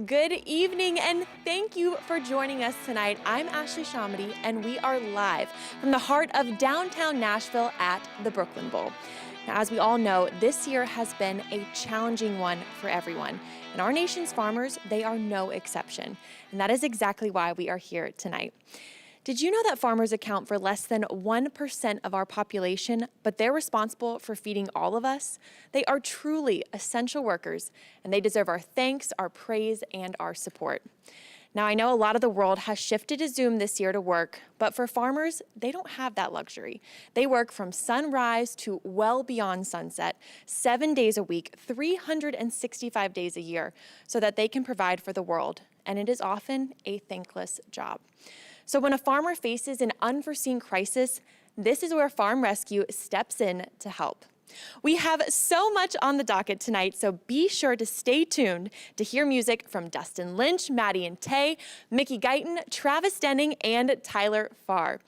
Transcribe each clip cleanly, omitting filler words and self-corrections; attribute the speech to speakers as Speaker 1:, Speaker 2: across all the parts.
Speaker 1: Good evening, and thank you for joining us tonight. I'm Ashley Shamady, and we are live from the heart of downtown Nashville at the Brooklyn Bowl. Now, as we all know, this year has been a challenging one for everyone, and our nation's farmers, they are no exception, and that is exactly why we are here tonight. Did you know that farmers account for less than 1% of our population, but they're responsible for feeding all of us? They are truly essential workers, and they deserve our thanks, our praise, and our support. Now, I know a lot of the world has shifted to Zoom this year to work, but for farmers, they don't have that luxury. They work from sunrise to well beyond sunset, 7 days a week, 365 days a year, so that they can provide for the world, and it is often a thankless job. So when a farmer faces an unforeseen crisis, this is where Farm Rescue steps in to help. We have so much on the docket tonight, so be sure to stay tuned to hear music from Dustin Lynch, Maddie and Tay, Mickey Guyton, Travis Denning, and Tyler Farr.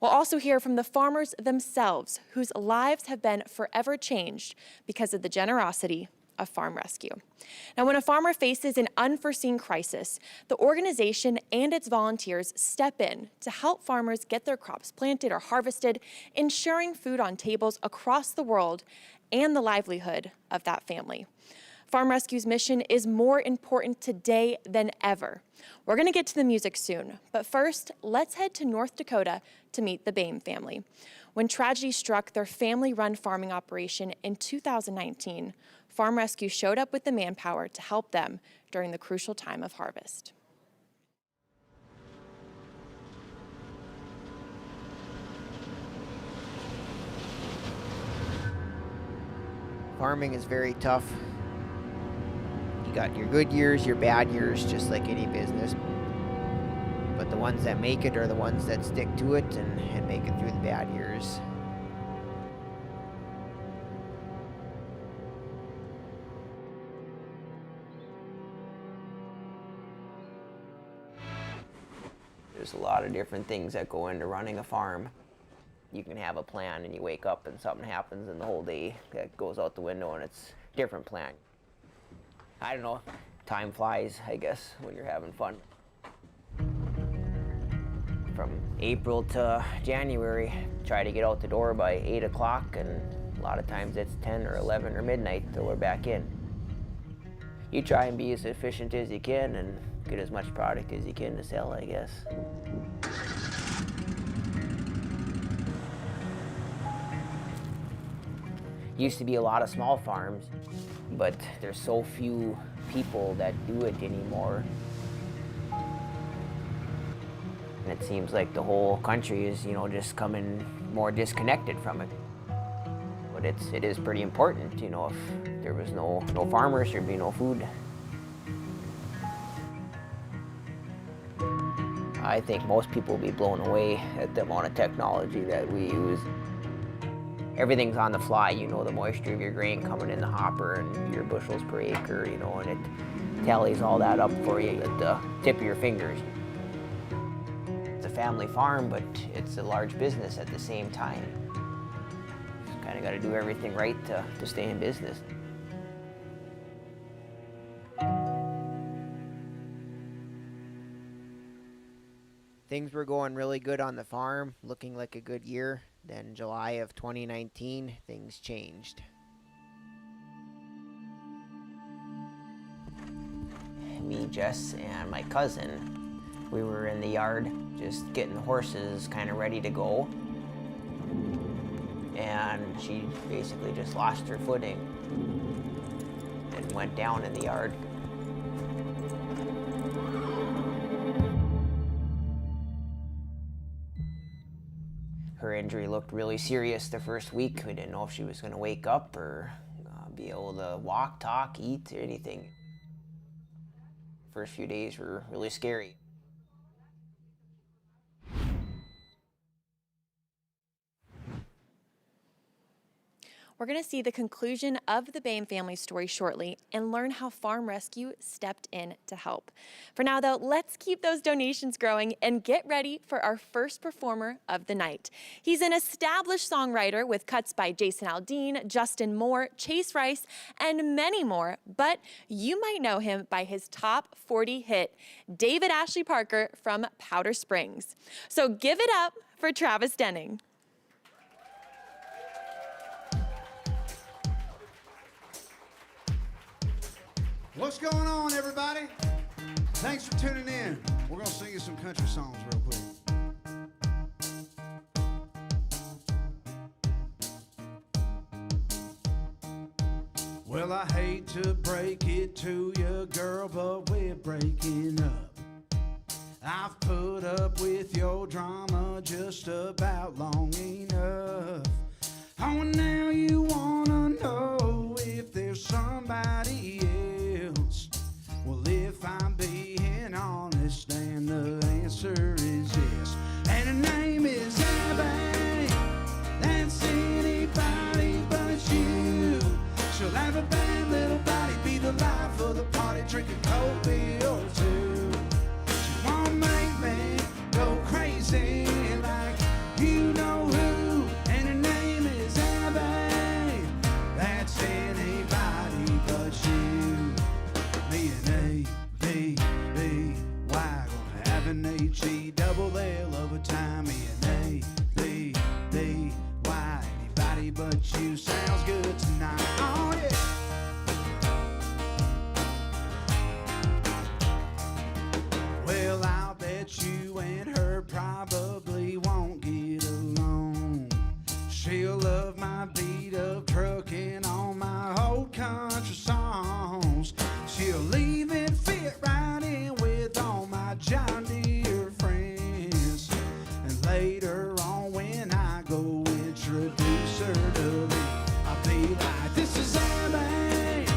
Speaker 1: We'll also hear from the farmers themselves, whose lives have been forever changed because of the generosity of Farm Rescue. Now, when a farmer faces an unforeseen crisis, the organization and its volunteers step in to help farmers get their crops planted or harvested, ensuring food on tables across the world and the livelihood of that family. Farm Rescue's mission is more important today than ever. We're going to get to the music soon, but first, let's head to North Dakota to meet the Boehm family. When tragedy struck their family-run farming operation in 2019, Farm Rescue showed up with the manpower to help them during the crucial time of harvest.
Speaker 2: Farming is very tough. You got your good years, your bad years, just like any business. But the ones that make it are the ones that stick to it and make it through the bad years. There's a lot of different things that go into running a farm. You can have a plan and you wake up and something happens and the whole day that goes out the window and it's a different plan. I don't know, time flies, I guess, when you're having fun. From April to January, try to get out the door by 8 o'clock, and a lot of times it's 10 or 11 or midnight till we're back in. You try and be as efficient as you can and get as much product as you can to sell, I guess. Used to be a lot of small farms, but there's so few people that do it anymore. And it seems like the whole country is, just coming more disconnected from it. But it is pretty important, if there was no farmers, there'd be no food. I think most people will be blown away at the amount of technology that we use. Everything's on the fly, the moisture of your grain coming in the hopper and your bushels per acre, and it tallies all that up for you at the tip of your fingers. It's a family farm, but it's a large business at the same time. Just kind of got to do everything right to stay in business. Things were going really good on the farm, looking like a good year. Then July of 2019, things changed. Me, Jess, and my cousin, we were in the yard just getting the horses kind of ready to go. And she basically just lost her footing and went down in the yard. injury looked really serious the first week. We didn't know if she was going to wake up or be able to walk, talk, eat, or anything. First few days were really scary.
Speaker 1: We're going to see the conclusion of the Boehm family story shortly and learn how Farm Rescue stepped in to help. For now, though, let's keep those donations growing and get ready for our first performer of the night. He's an established songwriter with cuts by Jason Aldean, Justin Moore, Chase Rice, and many more, but you might know him by his top 40 hit, David Ashley Parker from Powder Springs. So give it up for Travis Denning.
Speaker 3: What's going on, everybody? Thanks for tuning in. We're going to sing you some country songs real quick. Well, I hate to break it to you, girl, but we're breaking up. I've put up with your drama just about long enough. Oh, and now you want to know if there's somebody else. Well, if I'm being honest, then the answer is yes. And her name is Abby. That's anybody but you. She'll have a bad little body, be the life of the party, drink a cold beer or two. She won't make me go crazy like you know who. And her name is Abby. That's anybody but you. Me and A-B-B-Y gonna have an H-E-double-L of a time. Me and A-B-B-Y, anybody but you sounds good tonight. Oh yeah. Well, I'll bet you and her probably won't get along. She'll love my beat up trucking on my old country songs. She'll leave it fit right in with all my John Deere friends. And later on when I go introduce her to me, I'll be like, this is Abby.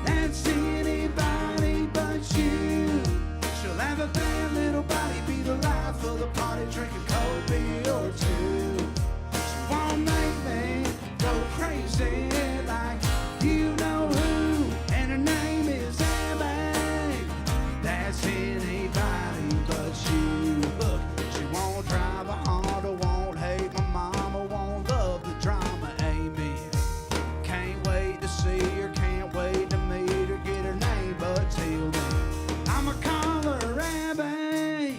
Speaker 3: That's anybody but you. She'll have a bad little body, be the life of the party, drink a cold beer or two. She won't make me go crazy like you know who. And her name is Abby. That's anybody but you. Look, she won't drive a Honda, won't hate my mama, won't love the drama, amen. Can't wait to see her, can't wait to meet her, get her name, but till then, I'ma call her Abby.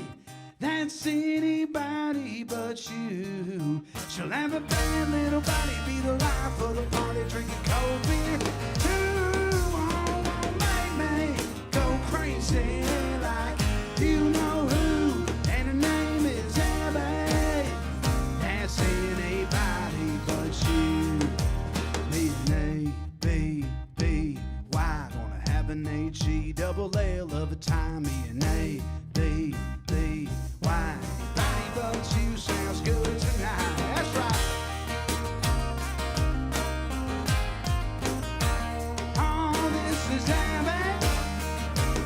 Speaker 3: That's anybody but you. She'll have a bad little body, be the life of the party, drinking cold beer too. Won't make me go crazy like you know who. And her name is Abby. That's anybody but you. Me and A-B-B-Y gonna have an H-E-double-L of a time. Me and A-B-B-Y, anybody but you sounds good tonight. That's right. Oh, this is Abby.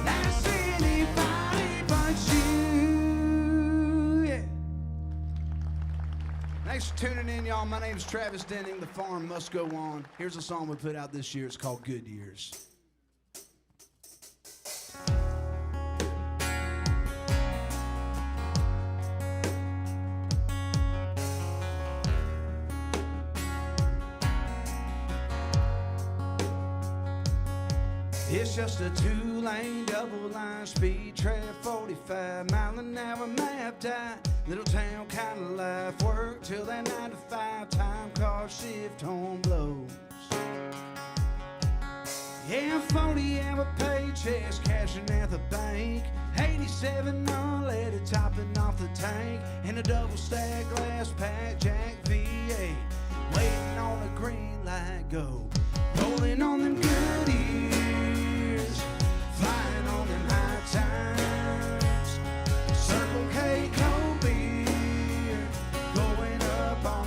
Speaker 3: That's anybody but you. Yeah. Thanks for tuning in, y'all. My name's Travis Denning. The farm must go on. Here's a song we put out this year. It's called Good Years. It's just a two-lane, double-line speed trap, 45 mile an hour mapped out. Little town kind of life, work till that 9 to 5 time car shift home blows. Yeah, 40-hour paychecks cashing at the bank, 87 unleaded topping off the tank, and a double-stack glass pack Jack V8, waiting on a green light go, rolling on them good years, flying on them high times, Circle K cold beer, going up on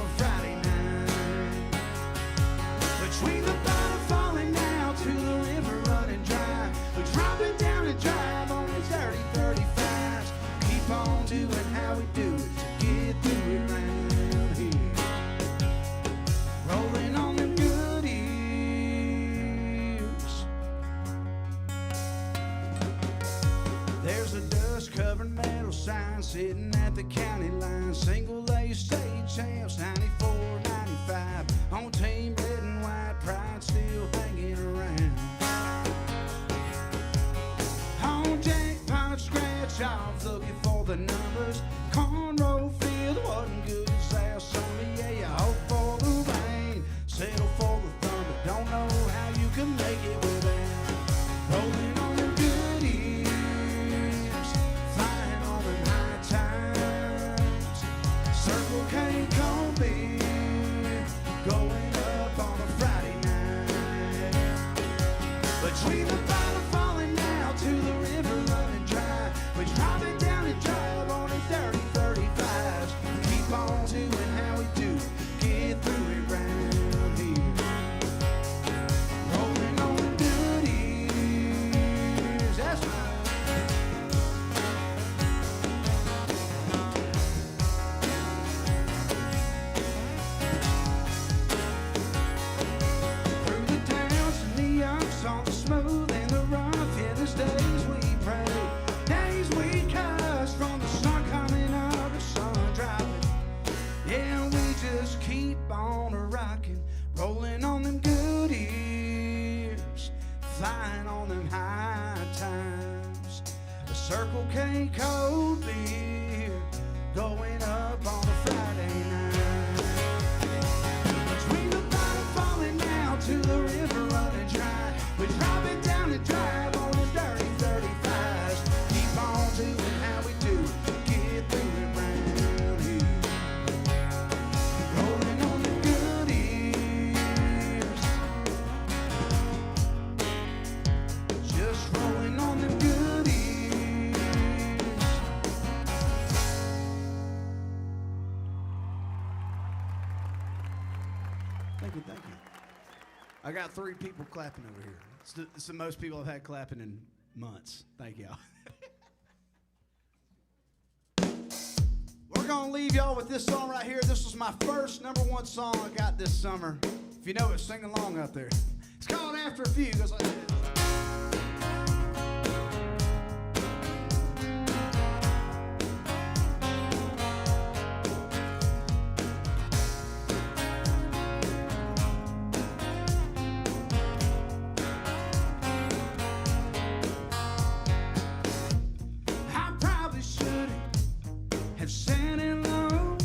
Speaker 3: doing how we do it to get through it round here. Rolling on them good ears. There's a dust-covered metal sign sitting at the county line. Single-A state champs, 94, 95. On team red and white, pride still hanging around. On jackpot scratch-offs, looking for the numbers. Cornrow field wasn't good as last summer. Yeah, you hope for the rain, settle for the thunder. Don't know how you can make it without. Rolling on the good ears, flying on the high times. Circle K cold beer, going up on a Friday night. Between the bottle falling out to the river running dry, we drop it down and drive on the dirty 35s. Keep on doing how we do, get through it round here. Rolling on the good ears, that's right. Through the downs and the ups, on the smooth and the rough, yeah, there's days we pray, days we cuss, from the sun coming up, the sun dropping. Yeah, we just keep on rocking, rolling on them good ears, flying on them high times. A Circle K cold beer, going up on a Friday night. Between the bottle falling out to the river running dry, we drop it down and drive on the dirty 35s. Keep on doing how we do, get through it round here. Rolling on the good ears, just rolling on the good ears. Thank you, thank you. I got 3 people clapping over here. It's the most people I've had clapping in months. Thank y'all. We're gonna leave y'all with this song right here. This was my first #1 song I got this summer. If you know it, sing along out there. It's called After a Few. It goes like this. I probably shouldn't have said hello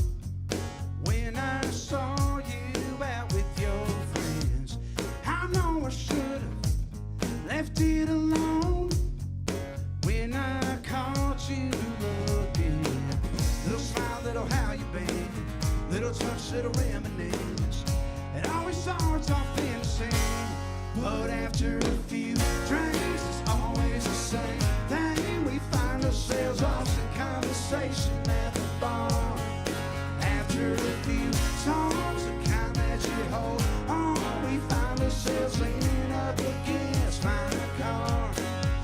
Speaker 3: when I saw you out with your friends. I know I should have left it alone when I caught you looking. Little smile, little how you been, little touch, little reminisce. It always starts off innocent, but after a few drinks, it's always the same thing. We find ourselves lost in conversation at the bar. After a few songs, the kind that you hold on, we find ourselves leaning up against my car.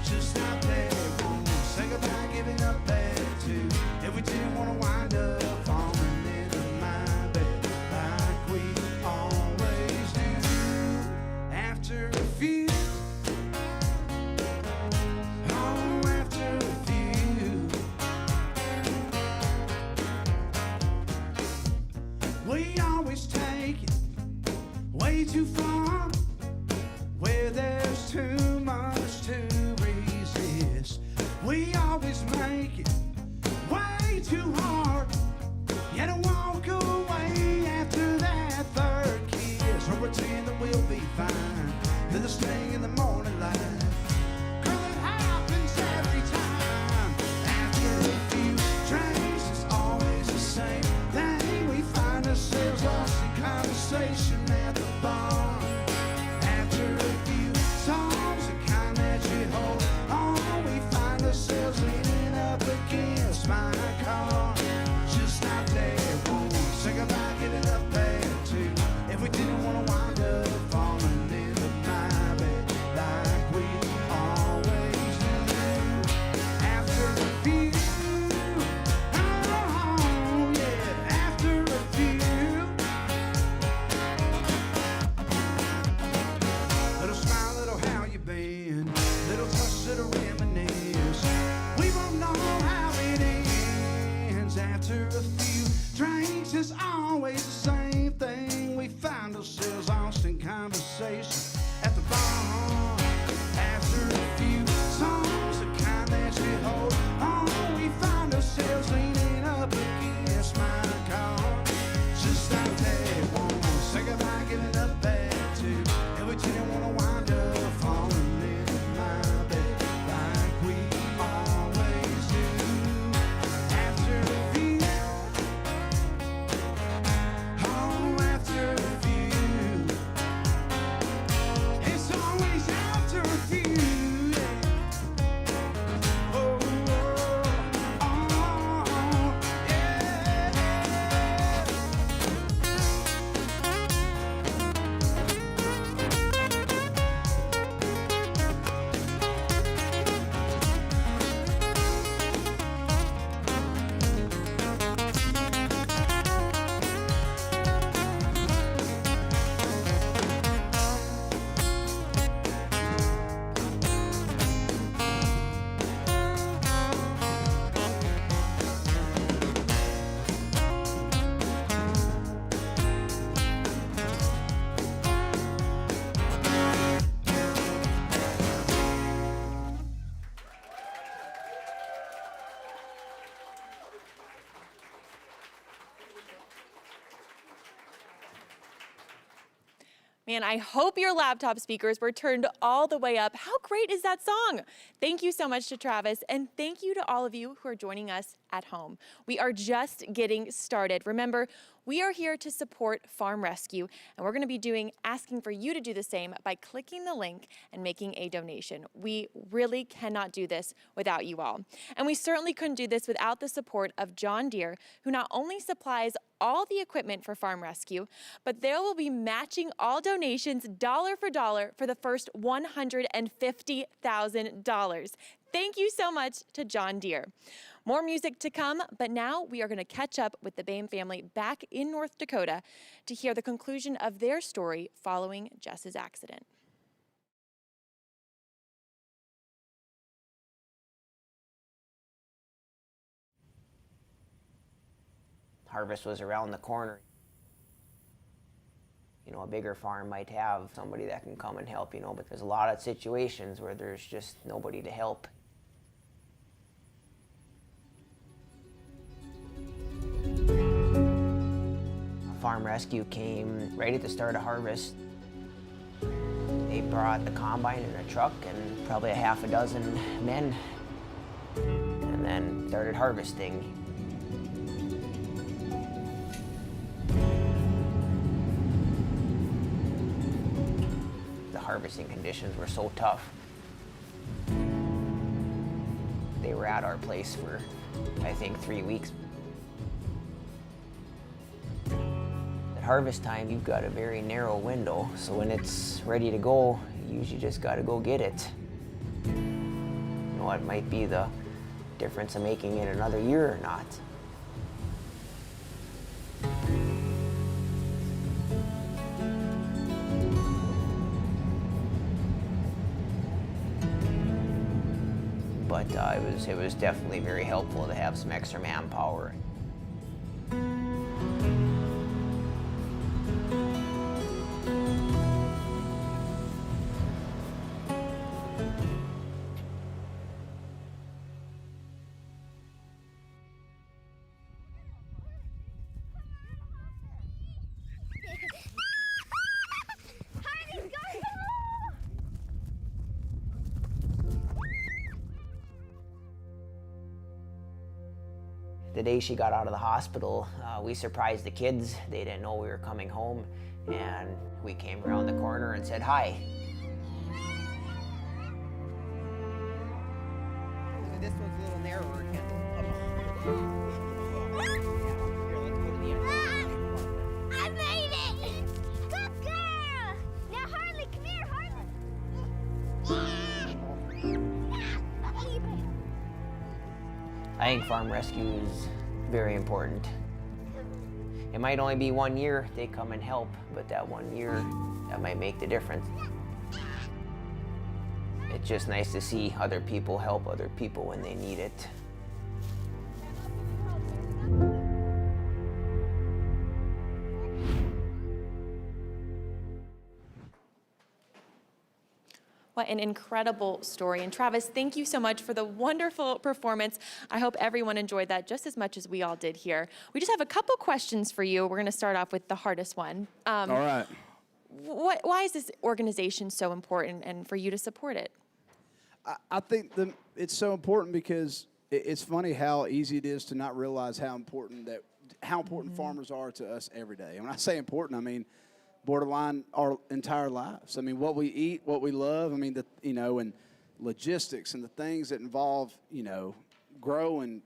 Speaker 3: Just not there, won't say goodbye, giving up attitude. If we didn't want to wind up falling into my bed like we always do. After a few, oh, after a few, we always take it way too far, where there's too much to resist. We always make it way too hard, yet I walk away after that third kiss, or pretend that we'll be fine till the sting in the morning light. Girl, it happens every time. After a few drinks, it's always the same thing. We find ourselves lost in conversation at the bar. After a few songs, the kind that you hold on, we find ourselves leaning up against my car. Just not there, won't
Speaker 1: Man, I hope your laptop speakers were turned all the way up. How great is that song? Thank you so much to Travis, and thank you to all of you who are joining us at home. We are just getting started. Remember, we are here to support Farm Rescue, and we're going to be asking for you to do the same by clicking the link and making a donation. We really cannot do this without you all. And we certainly couldn't do this without the support of John Deere, who not only supplies all the equipment for Farm Rescue, but they will be matching all donations dollar for dollar for the first $150,000. Thank you so much to John Deere. More music to come, but now we are going to catch up with the Boehm family back in North Dakota to hear the conclusion of their story following Jess's accident.
Speaker 2: Harvest was around the corner. You know, a bigger farm might have somebody that can come and help, you know, but there's a lot of situations where there's just nobody to help. Farm Rescue came right at the start of harvest. They brought the combine in a truck and probably a half a dozen men, and then started harvesting. The harvesting conditions were so tough. They were at our place for, I think, 3 weeks. At harvest time, you've got a very narrow window, so when it's ready to go, you usually just got to go get it. You know, it might be the difference of making it another year or not. But it was definitely very helpful to have some extra manpower. The day she got out of the hospital, we surprised the kids. They didn't know we were coming home, and we came around the corner and said hi.
Speaker 4: This one's a little narrower, Kendall.
Speaker 5: I made it! Good girl! Now Harley, come here, Harley!
Speaker 2: I think Farm Rescue is very important. It might only be 1 year they come and help, but that 1 year, that might make the difference. It's just nice to see other people help other people when they need it.
Speaker 1: What an incredible story. And Travis, thank you so much for the wonderful performance. I hope everyone enjoyed that just as much as we all did here. We just have a couple questions for you. We're going to start off with the hardest one.
Speaker 3: All right.
Speaker 1: Why is this organization so important and for you to support it?
Speaker 3: I think it's so important because it's funny how easy it is to not realize how important farmers are to us every day. And when I say important, I mean borderline our entire lives. I mean, what we eat, what we love. I mean, and logistics and the things that involve, growing,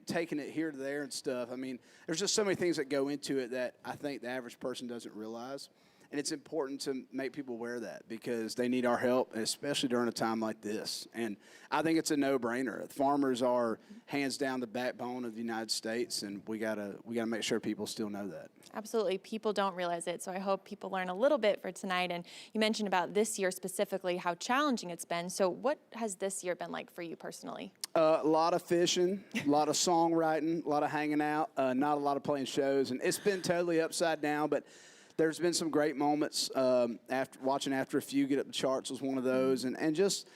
Speaker 3: taking it here to there and stuff. I mean, there's just so many things that go into it that I think the average person doesn't realize. And it's important to make people aware of that because they need our help, especially during a time like this. And I think it's a no-brainer. Farmers are hands down the backbone of the United States, and we gotta make sure people still know that.
Speaker 1: Absolutely. People don't realize it, so I hope people learn a little bit for tonight. And you mentioned about this year specifically, how challenging it's been. So what has this year been like for you personally?
Speaker 3: A lot of fishing, a lot of songwriting, a lot of hanging out, not a lot of playing shows. And it's been totally upside down, but there's been some great moments. After a few get up the charts was one of those, and just,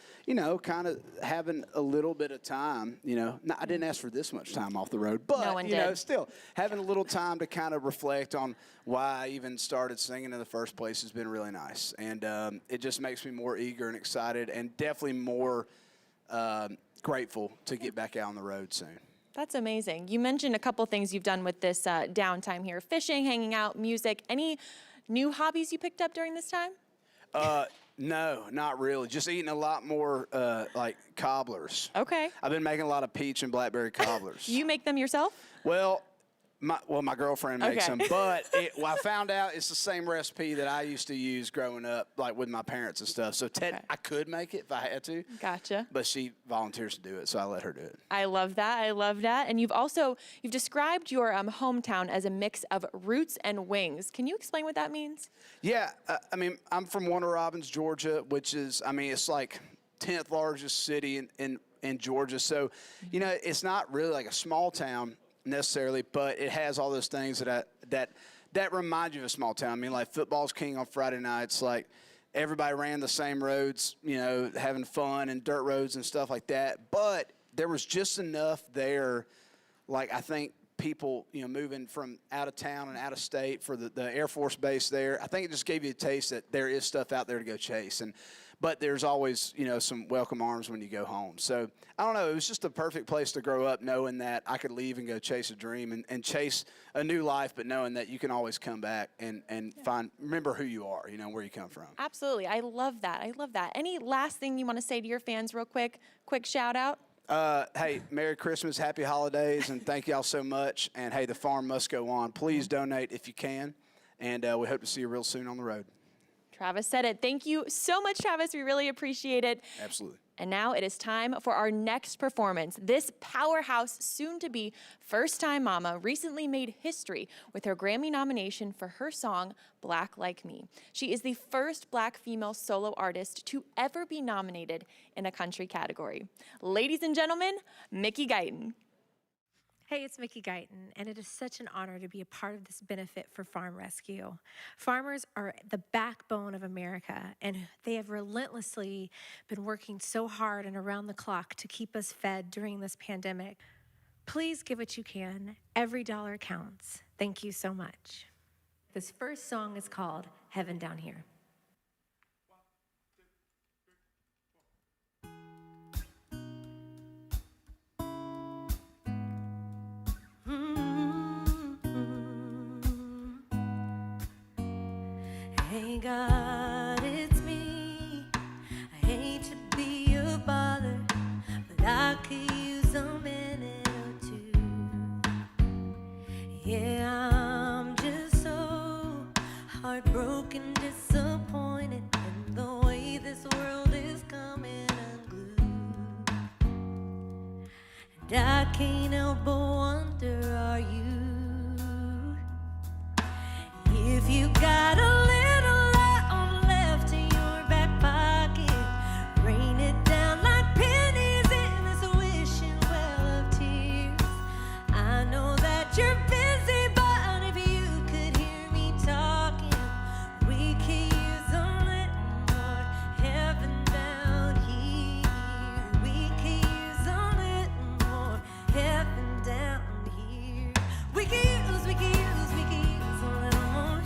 Speaker 3: kind of having a little bit of time. I didn't ask for this much time off the road, but
Speaker 1: No one did.
Speaker 3: still having a little time to kind of reflect on why I even started singing in the first place has been really nice, and it just makes me more eager and excited, and definitely more grateful to get back out on the road soon.
Speaker 1: That's amazing. You mentioned a couple things you've done with this downtime here: fishing, hanging out, music. Any new hobbies you picked up during this time?
Speaker 3: No, not really. Just eating a lot more like cobblers.
Speaker 1: Okay.
Speaker 3: I've been making a lot of peach and blackberry cobblers.
Speaker 1: You make them yourself?
Speaker 3: Well, my girlfriend makes
Speaker 1: Okay.
Speaker 3: them, but I found out it's the same recipe that I used to use growing up, like with my parents and stuff. So I could make it if I had to.
Speaker 1: Gotcha.
Speaker 3: But she volunteers to do it, so I let her do it.
Speaker 1: I love that. I love that. And you've described your hometown as a mix of roots and wings. Can you explain what that means?
Speaker 3: Yeah, I'm from Warner Robins, Georgia, which is, it's like 10th largest city in Georgia. So, it's not really like a small town necessarily, but it has all those things that remind you of a small town. Like football's king on Friday nights. Like everybody ran the same roads, having fun and dirt roads and stuff like that. But there was just enough there, like I think people, moving from out of town and out of state for the Air Force base there. I think it just gave you a taste that there is stuff out there to go chase. But there's always, some welcome arms when you go home. So, I don't know, it was just a perfect place to grow up, knowing that I could leave and go chase a dream and chase a new life, but knowing that you can always come back and remember who you are, where you come from.
Speaker 1: Absolutely. I love that. I love that. Any last thing you want to say to your fans real quick? Quick shout out?
Speaker 3: Hey, Merry Christmas, Happy Holidays, and thank y'all so much. And, hey, the farm must go on. Please donate if you can, and we hope to see you real soon on the road.
Speaker 1: Travis said it. Thank you so much, Travis. We really appreciate it.
Speaker 3: Absolutely.
Speaker 1: And now it is time for our next performance. This powerhouse, soon-to-be first-time mama, recently made history with her Grammy nomination for her song, Black Like Me. She is the first Black female solo artist to ever be nominated in a country category. Ladies and gentlemen, Mickey Guyton.
Speaker 6: Hey, it's Mickey Guyton, and it is such an honor to be a part of this benefit for Farm Rescue. Farmers are the backbone of America, and they have relentlessly been working so hard and around the clock to keep us fed during this pandemic. Please give what you can. Every dollar counts. Thank you so much. This first song is called Heaven Down Here. Hey God, it's me. I hate to be a bother, but I could use a minute or two. Yeah, I'm just so heartbroken, disappointed in the way this world is coming unglued. And I can't help but wonder, are you? If you got a little light on left in your back pocket, rain it down like pennies in this wishing well of tears. I know that you're busy, but if you could hear me talking, we could use a little more heaven down here. We could use a little more heaven down here. We could use a little more.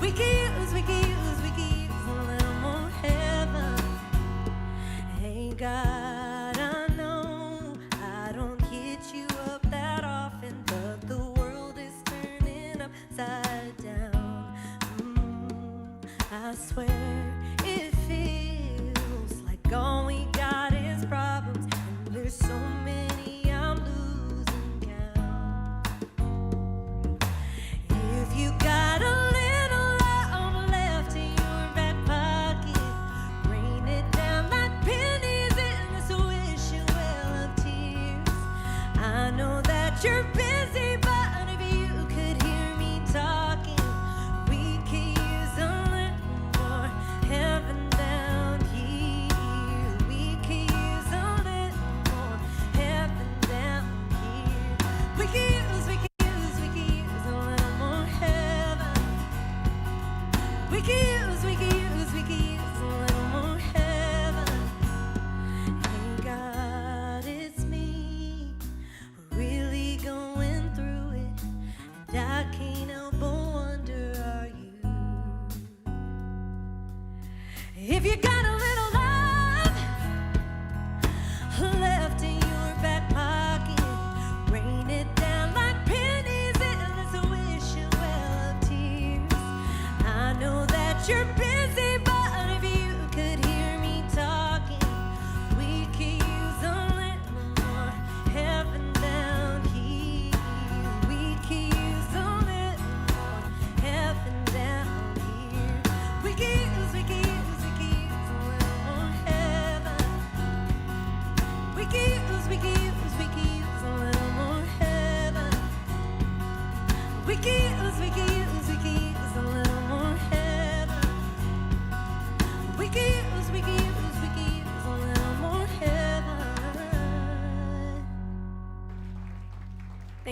Speaker 6: We could use a little more heaven. Hey God, I know I don't hit you up that often, but the world is turning upside down. I swear it feels like all we got is problems, and there's so many I'm losing count. If you got a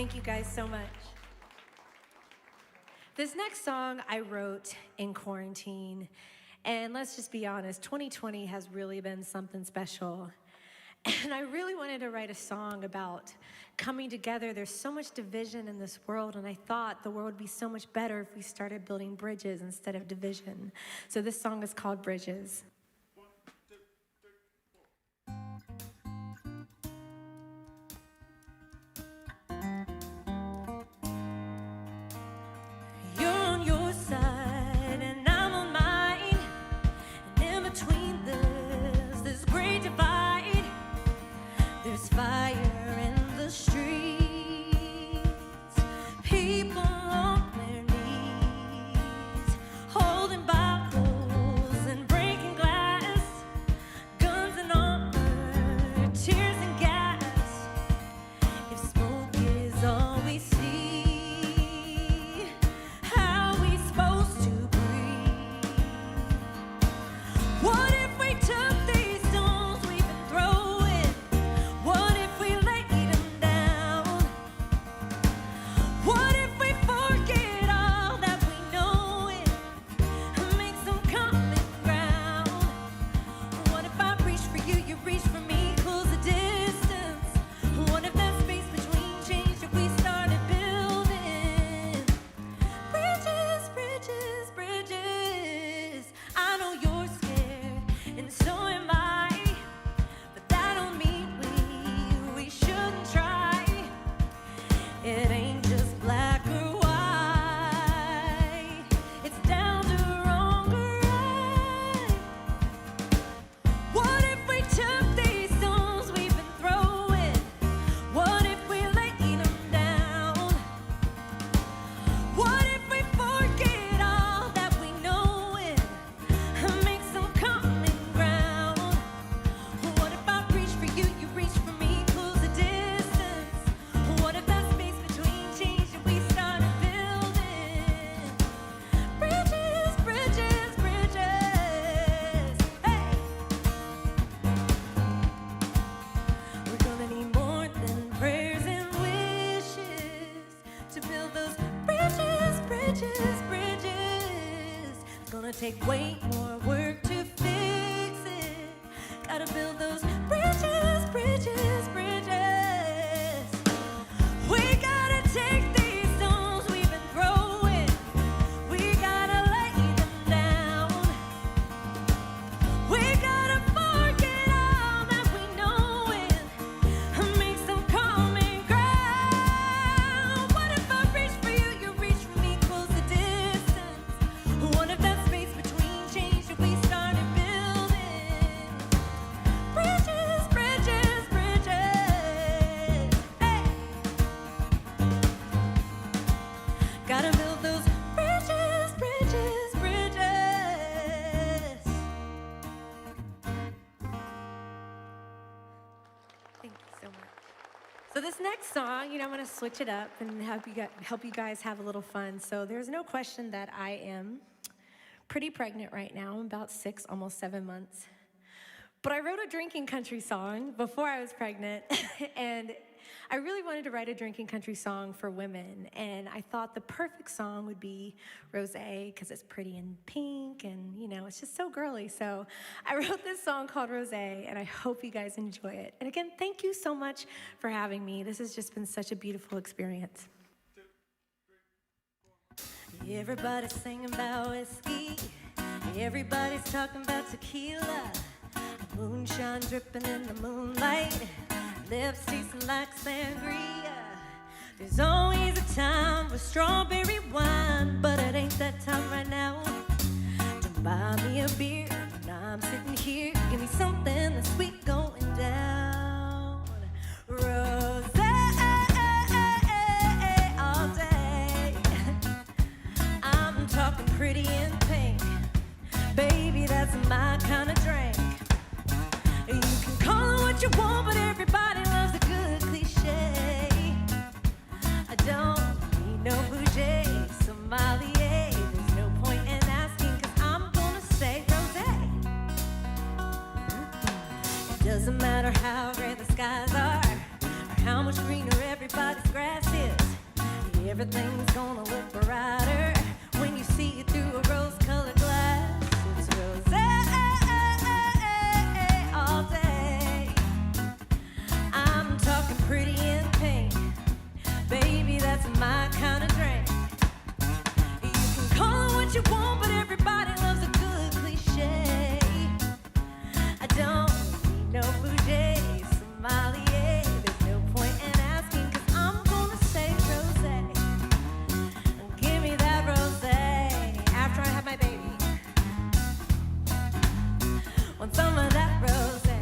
Speaker 6: Thank you guys so much. This next song I wrote in quarantine, and let's just be honest, 2020 has really been something special. And I really wanted to write a song about coming together. There's so much division in this world, and I thought the world would be so much better if we started building bridges instead of division. So this song is called Bridges. You're on your side, and I'm on mine. And in between this great divide, there's fire in the streets. People on their knees, holding bottles and breaking glass, guns and armor, tears and gas. If smoke is all we see, how we supposed to breathe? What if we took these stones we've been throwing? What if we laid them down? What if we forget all that we know and make some common ground? What if I reach for you, you reach for me, close the distance? What if that space between changed if we started building bridges, bridges, bridges? I know you're scared, and so am I, but that don't mean we shouldn't try. It ain't just black or white, it's down to wrong or right. What if we took these stones we've been throwing? What if we laid them down? What if we forget all that we know and make some common ground? What if I reach for you, you reach for me, close the distance? What if that space between changed and we started building bridges, bridges, bridges? Hey! We're gonna need more than prayers and wishes to build those bridges, bridges, bridges. It's gonna take way more work to fix it. Gotta build those bridges, bridges, bridges. We gotta take these stones we've been throwing. We gotta lay them down. We gotta forget all that we know and make some common ground. What if I reach for you, you reach for me, close the distance? What if that space between changed and we started building bridges, bridges, bridges? Hey! Gotta build those bridges, bridges, bridges. Thank you so much. So this next song, I'm gonna switch it up and help you guys have a little fun. So there's no question that I am pretty pregnant right now. I'm about 6, almost 7 months. But I wrote a drinking country song before I was pregnant, and I really wanted to write a drinking country song for women, and I thought the perfect song would be Rosé, because it's pretty and pink, and it's just so girly. So I wrote this song called Rosé, and I hope you guys enjoy it. And again, thank you so much for having me. This has just been such a beautiful experience. Everybody's singing about whiskey. Everybody's talking about tequila. Moonshine dripping in the moonlight. Lips tasting like sangria. There's always a time for strawberry wine, but it ain't that time right now. Don't buy me a beer when I'm sitting here. Give me something that's sweet going down. Rosé all day. I'm talking pretty in pink. Baby, that's my kind of drink. You can call it what you want, but everybody loves a good cliche. I don't need no bougie sommelier. There's no point in asking, 'cause I'm gonna say rosé. It doesn't matter how gray the skies are, or how much greener everybody's grass is. everything's gonna look brighter when you see it through a rose-colored glass. It's rosé all day. I'm talking pretty in pink, baby, that's my kind of drink. You can call it what you want, but everybody loves a good cliche. I don't need no bougie sommelier. There's no point in asking, 'cause I'm gonna say rosé. Give me that rosé after I have my baby. Want some of that rosé.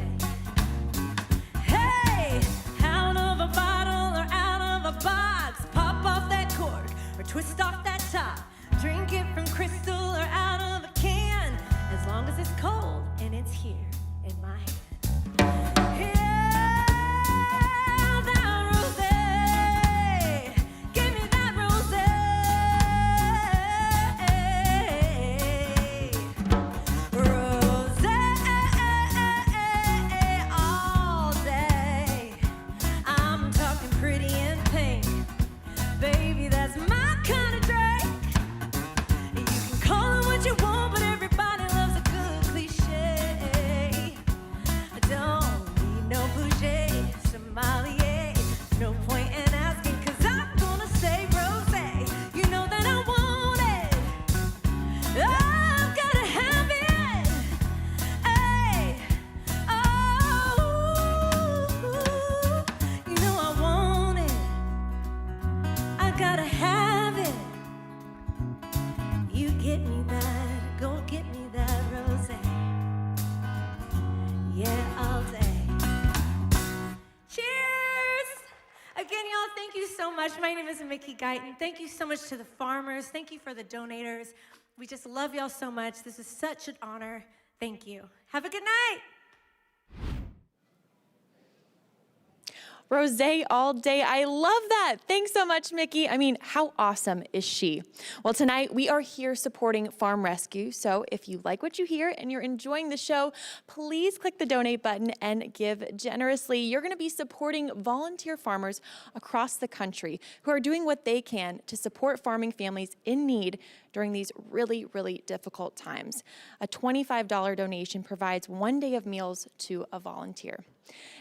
Speaker 6: Hey, out of a bottle or out of a box, pop off that cork or twist off that top. Drink it from crystal or out of a can, as long as it's cold and it's here in my hand. Yeah, that rosé. Give me that rosé. Rosé all day. I'm talking pretty in pink, baby, that's my kind of drink. You can call it what you want, but everybody loves a good cliche. I don't need no bougie sommelier. No point in asking, 'cause I'm gonna say rosé. You know that I want it. I've gotta have it. Hey, oh, you know I want it. I gotta have it. You get me that, go get me that rosé. Yeah, all day. Cheers! Again, y'all, thank you so much. My name is Mickey Guyton. Thank you so much to the farmers. Thank you for the donators. We just love y'all so much. This is such an honor. Thank you. Have a good night.
Speaker 1: Rosé all day. I love that. Thanks so much, Mickey. I mean, how awesome is she? Well, tonight we are here supporting Farm Rescue. So if you like what you hear and you're enjoying the show, please click the donate button and give generously. You're going to be supporting volunteer farmers across the country who are doing what they can to support farming families in need during these really, really difficult times. A $25 donation provides 1 day of meals to a volunteer.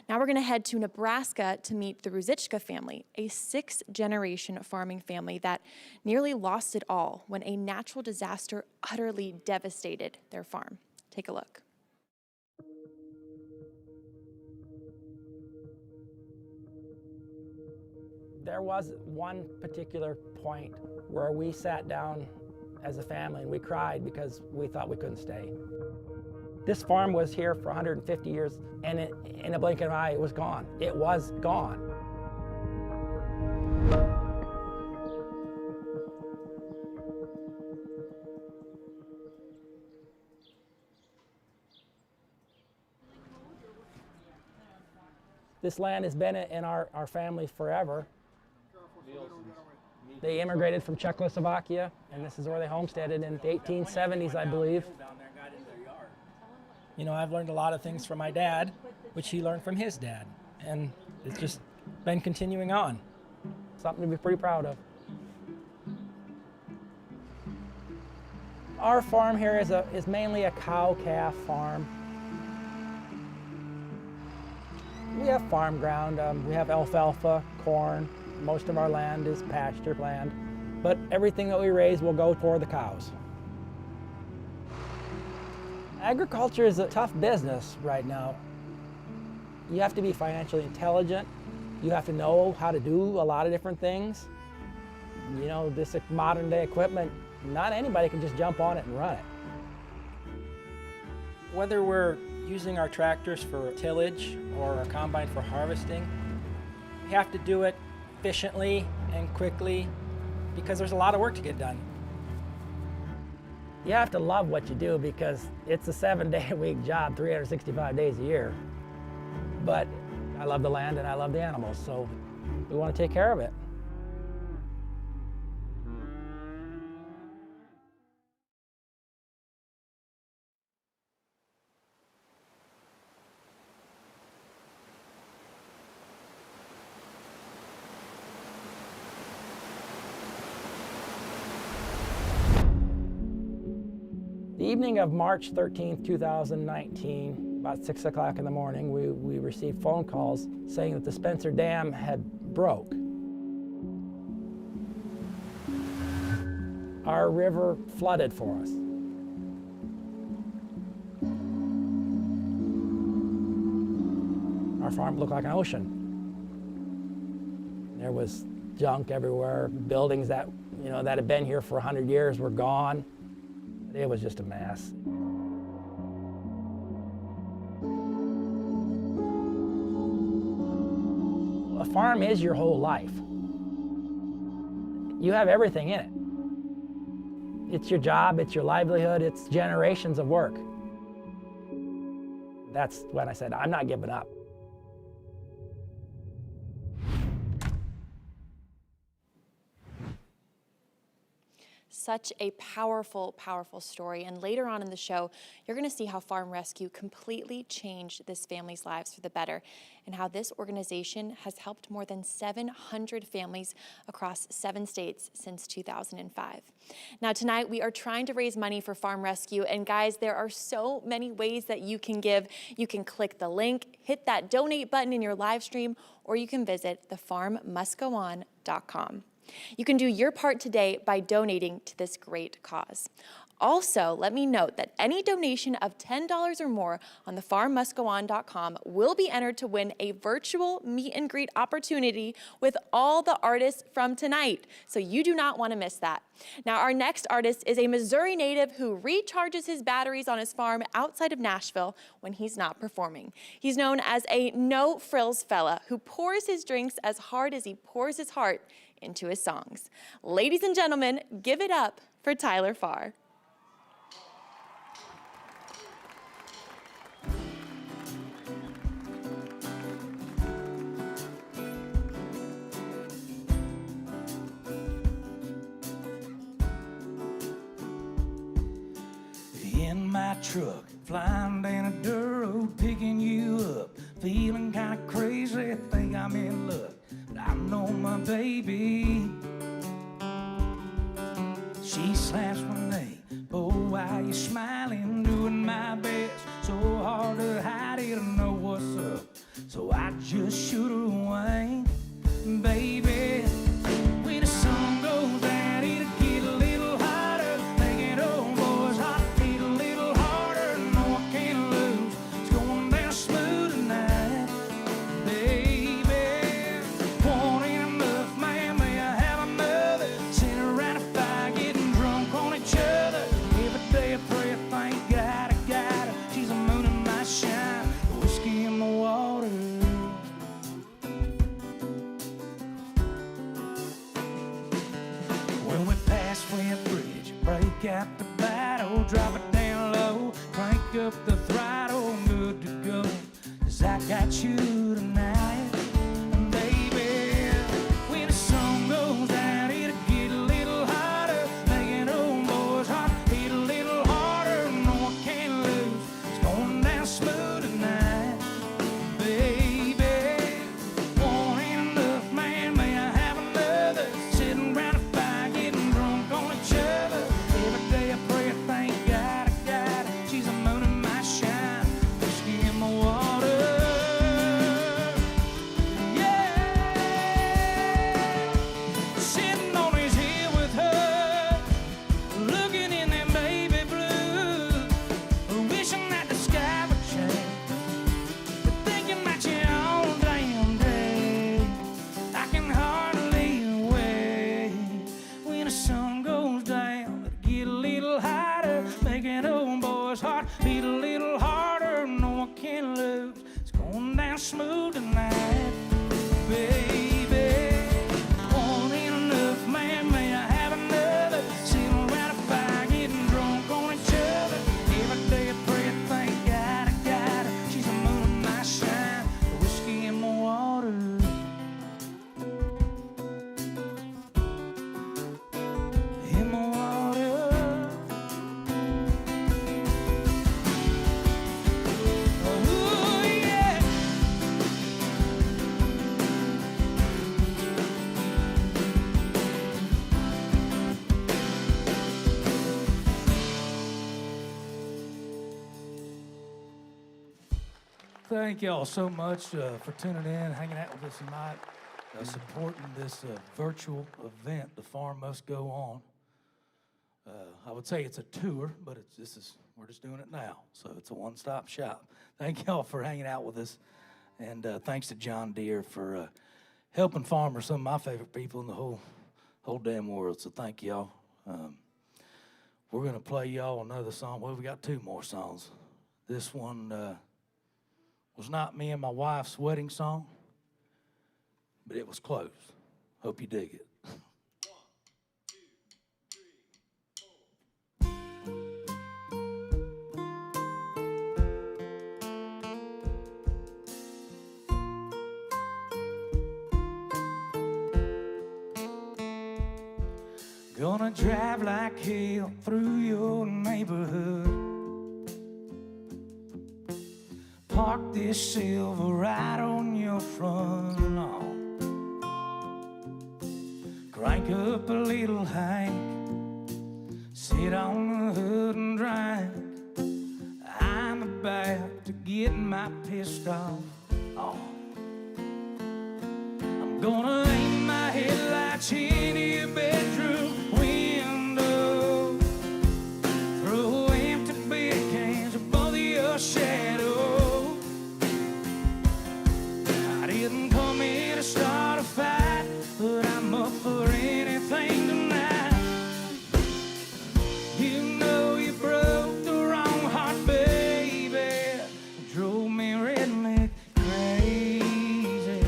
Speaker 1: Now we're going to head to Nebraska to meet the Ruzichka family, a 6th-generation farming family that nearly lost it all when a natural disaster utterly devastated their farm. Take a look.
Speaker 7: There was one particular point where we sat down as a family and we cried because we thought we couldn't stay. This farm was here for 150 years, and in a blink of an eye, it was gone. It was gone. This land has been in our family forever. They immigrated from Czechoslovakia, and this is where they homesteaded in the 1870s, I believe. You know, I've learned a lot of things from my dad, which he learned from his dad, and it's just been continuing on. Something to be pretty proud of. Our farm here is mainly a cow-calf farm. We have farm ground, we have alfalfa, corn. Most of our land is pasture land, but everything that we raise will go for the cows. Agriculture is a tough business right now. You have to be financially intelligent. You have to know how to do a lot of different things. You know, this modern day equipment, not anybody can just jump on it and run it. Whether we're using our tractors for tillage or our combine for harvesting, we have to do it efficiently and quickly because there's a lot of work to get done. You have to love what you do because it's a 7-day-a-week job, 365 days a year. But I love the land and I love the animals, so we want to take care of it. evening of March 13th, 2019, about 6 o'clock in the morning, we received phone calls saying that the Spencer Dam had broke. Our river flooded for us. Our farm looked like an ocean. There was junk everywhere. Buildings that, that had been here for 100 years were gone. It was just a mess. A farm is your whole life. You have everything in it. It's your job, it's your livelihood, it's generations of work. That's when I said, I'm not giving up.
Speaker 1: Such a powerful, powerful story. And later on in the show, you're going to see how Farm Rescue completely changed this family's lives for the better, and how this organization has helped more than 700 families across 7 states since 2005. Now tonight, we are trying to raise money for Farm Rescue, and guys, there are so many ways that you can give. You can click the link, hit that donate button in your live stream, or you can visit thefarmmustgoon.com. You can do your part today by donating to this great cause. Also, let me note that any donation of $10 or more on thefarmmustgoon.com will be entered to win a virtual meet and greet opportunity with all the artists from tonight. So you do not want to miss that. Now, our next artist is a Missouri native who recharges his batteries on his farm outside of Nashville when he's not performing. He's known as a no-frills fella who pours his drinks as hard as he pours his heart into his songs. Ladies and gentlemen, give it up for Tyler Farr.
Speaker 8: In my truck, flying down a dirt road, picking you up, feeling kinda crazy, think I'm in luck. I know my baby, she slaps my name. Oh, why you smiling, doing my best, so hard to hide it, I know what's up, so I just shoot her away. Baby, when the sun goes down, it'll get a little hotter, making old boys hot, beat a little harder, no I can't lose, it's going down smooth tonight. Baby, got the battle, drop it down low, crank up the throttle, I'm good to go, 'cause I got you tonight. And baby, when the sun goes down, it'll get a little hotter, making old boys hot, hit a little harder, no I can't lose, it's going down smooth tonight. Baby, one ain't enough, man, may I have another, sitting around a fire, getting drunk on each other. Every day I pray, I thank God I got her. She's the moon in my shine, whiskey in my water. Yeah, sitting on his hill with her, looking in them baby blues, wishing that the sky would change, but thinking about you all damn day. I can hardly wait when the sun goes down. Get a little hotter, making old boys' heart beat a little harder. No, I can't lose, it's going down smooth tonight. Baby, one ain't enough, man, may I have another, sitting around a fire, getting drunk on each other. Every day I pray, I thank God I got her. She's the moon in my shine, the whiskey in my water. In my water. Ooh, yeah. Thank y'all so much for tuning in, hanging out with us tonight, supporting this virtual event, The Farm Must Go On. I would say it's a tour, but we're just doing it now, so it's a one-stop shop. Thank y'all for hanging out with us, and thanks to John Deere for helping farmers, some of my favorite people in the whole damn world. So thank y'all. We're gonna play y'all another song. Well, we got two more songs. This one was not me and my wife's wedding song, but it was close. Hope you dig it. Gonna drive like hell through your neighborhood. Park this Silverado on your front lawn. Crank up a little Hank, sit on the hood and drink. I'm about to get my pistol off. I'm gonna aim my headlights into your bedroom window. Throw empty beer cans above your shadow. I didn't come here to start a fight, but I'm up for anything tonight. You know you broke the wrong heart, baby. Drove me redneck crazy.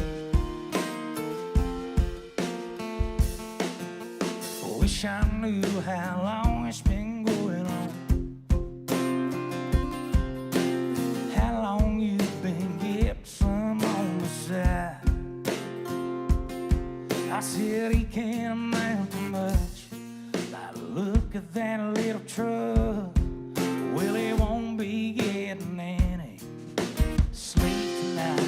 Speaker 8: Wish I knew how long it's been going on. How long you've been getting some on the side. I said he can't amount to much. By the look of that little truck, well, he won't be getting any sleep tonight.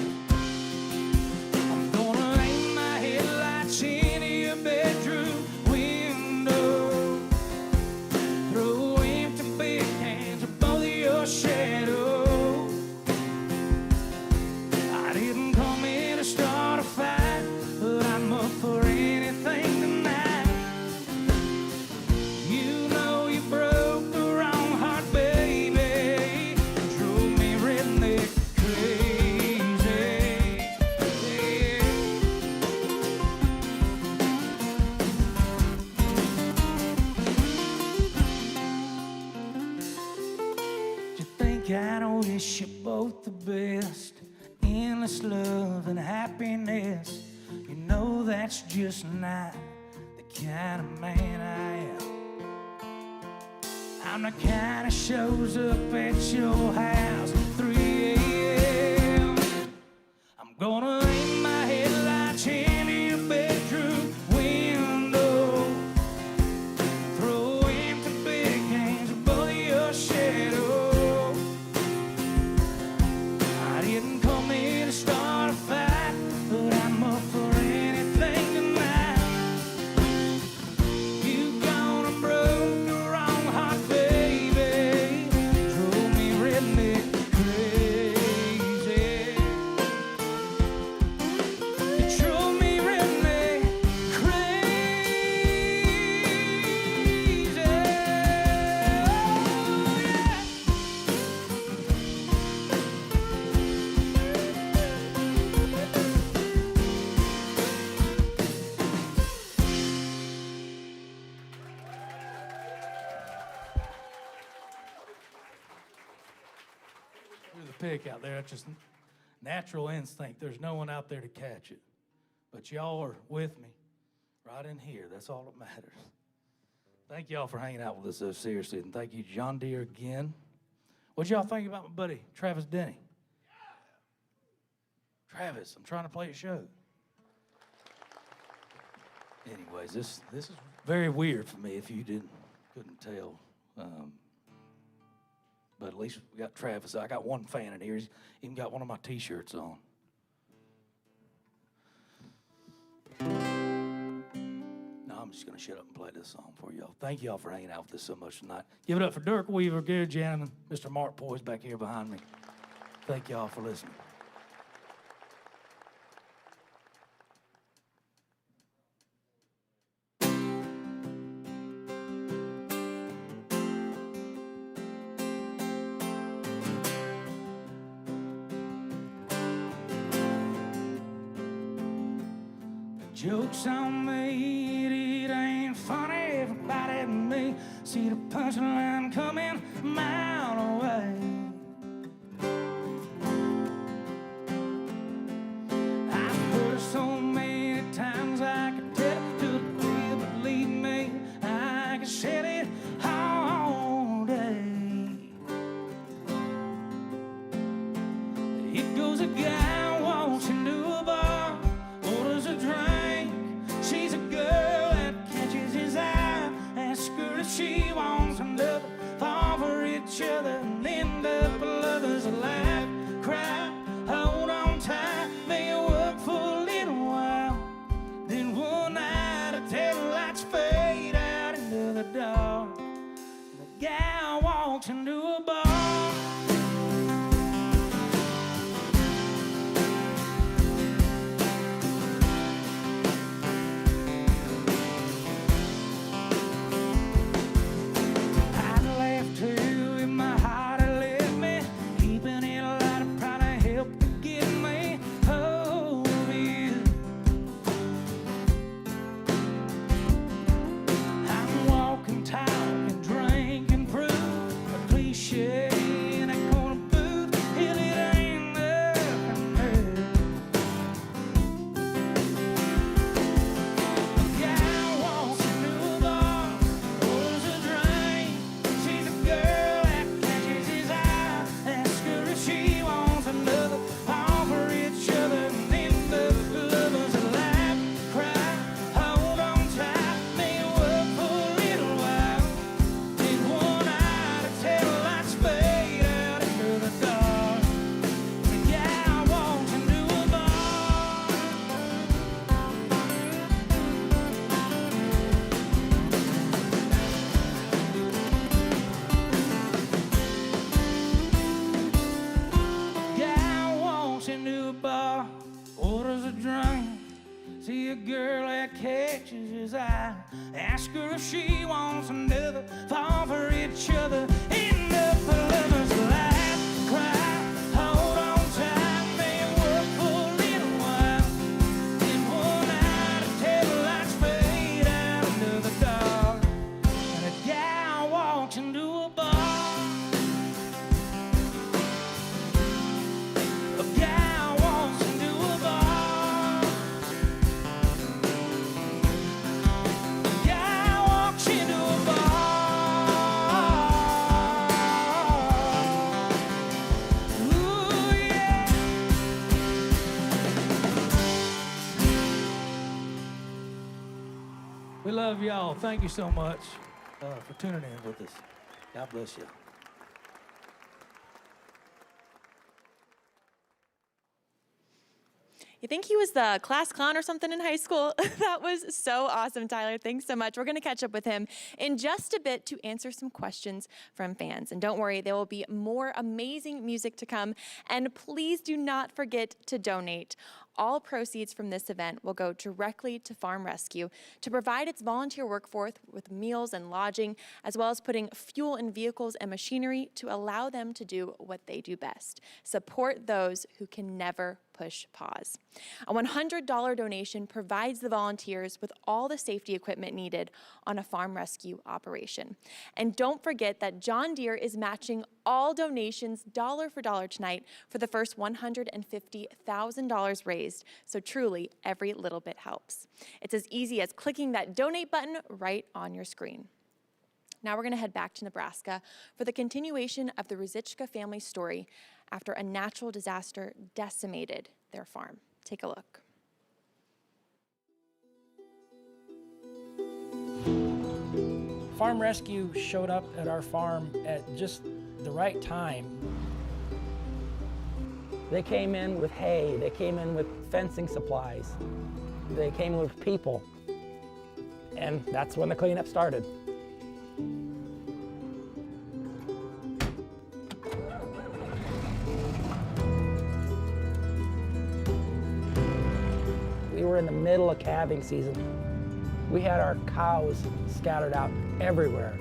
Speaker 8: I'm gonna aim my headlights into your bedroom window. Throw empty beer cans above your shadow. I didn't come here to start a fight, but I'm up for anything tonight. You know you broke the wrong heart, baby. Drove me redneck crazy. Yeah. You think I wish you both the best, endless love and happiness. You know that's just not the kind of man I am. I'm the kind that shows up at your house at 3 a.m. I'm gonna aim my headlights into your bedroom window. Throw empty beer cans above your shadow. I didn't come here to start a fight, but I'm up for anything tonight. You gone and broke the wrong heart, baby. Drove me redneck crazy. You drove me redneck crazy. Oh, yeah. Threw the pick out there. It's just natural instinct. There's no one out there to catch it. But y'all are with me right in here. That's all that matters. Thank y'all for hanging out with us so seriously. And thank you, John Deere, again. What y'all think about my buddy, Travis Denny? Travis, I'm trying to play a show. Anyways, this is very weird for me if you couldn't tell. But at least we got Travis. I got one fan in here. He's even got one of my T-shirts on. No, I'm just going to shut up and play this song for y'all. Thank y'all for hanging out with us so much tonight. Give it up for Dirk Weaver, Gary Jan, and Mr. Mark Poise back here behind me. Thank y'all for listening. Joke's on me, it ain't funny, everybody but me. See the punchline coming a mile away. I've heard it so many times I could tell it to the real, believe me, I could sell it all day. It goes a guy walks into a bar, orders a drink. She's a girl that catches his eye. Ask her if she wants another, fall for each other, and end up lovers alive. Cry, hold on tight, may work for a little while. Then one night a tail lights fade out into the dark. The guy walks into a bar. See a girl that catches his eye. Ask her if she wants another, fall for each other, end up a lover's life. Cry, hold on tight, may work for a little while. Then one night a tail lights fade out into the dark, and a guy walks into a bar. A guy walks into a bar. We love y'all. Thank you so much for tuning in with us. God bless you.
Speaker 1: You think he was the class clown or something in high school? That was so awesome, Tyler. Thanks so much. We're going to catch up with him in just a bit to answer some questions from fans. And don't worry, there will be more amazing music to come. And please do not forget to donate. All proceeds from this event will go directly to Farm Rescue to provide its volunteer workforce with meals and lodging, as well as putting fuel in vehicles and machinery to allow them to do what they do best: support those who can never push pause. A $100 donation provides the volunteers with all the safety equipment needed on a farm rescue operation. And don't forget that John Deere is matching all donations dollar for dollar tonight for the first $150,000 raised. So truly, every little bit helps. It's as easy as clicking that donate button right on your screen. Now we're going to head back to Nebraska for the continuation of the Ruzicka family story after a natural disaster decimated their farm. Take a look.
Speaker 7: Farm Rescue showed up at our farm at just the right time. They came in with hay, they came in with fencing supplies, they came with people, and that's when the cleanup started. We were in the middle of calving season. We had our cows scattered out everywhere.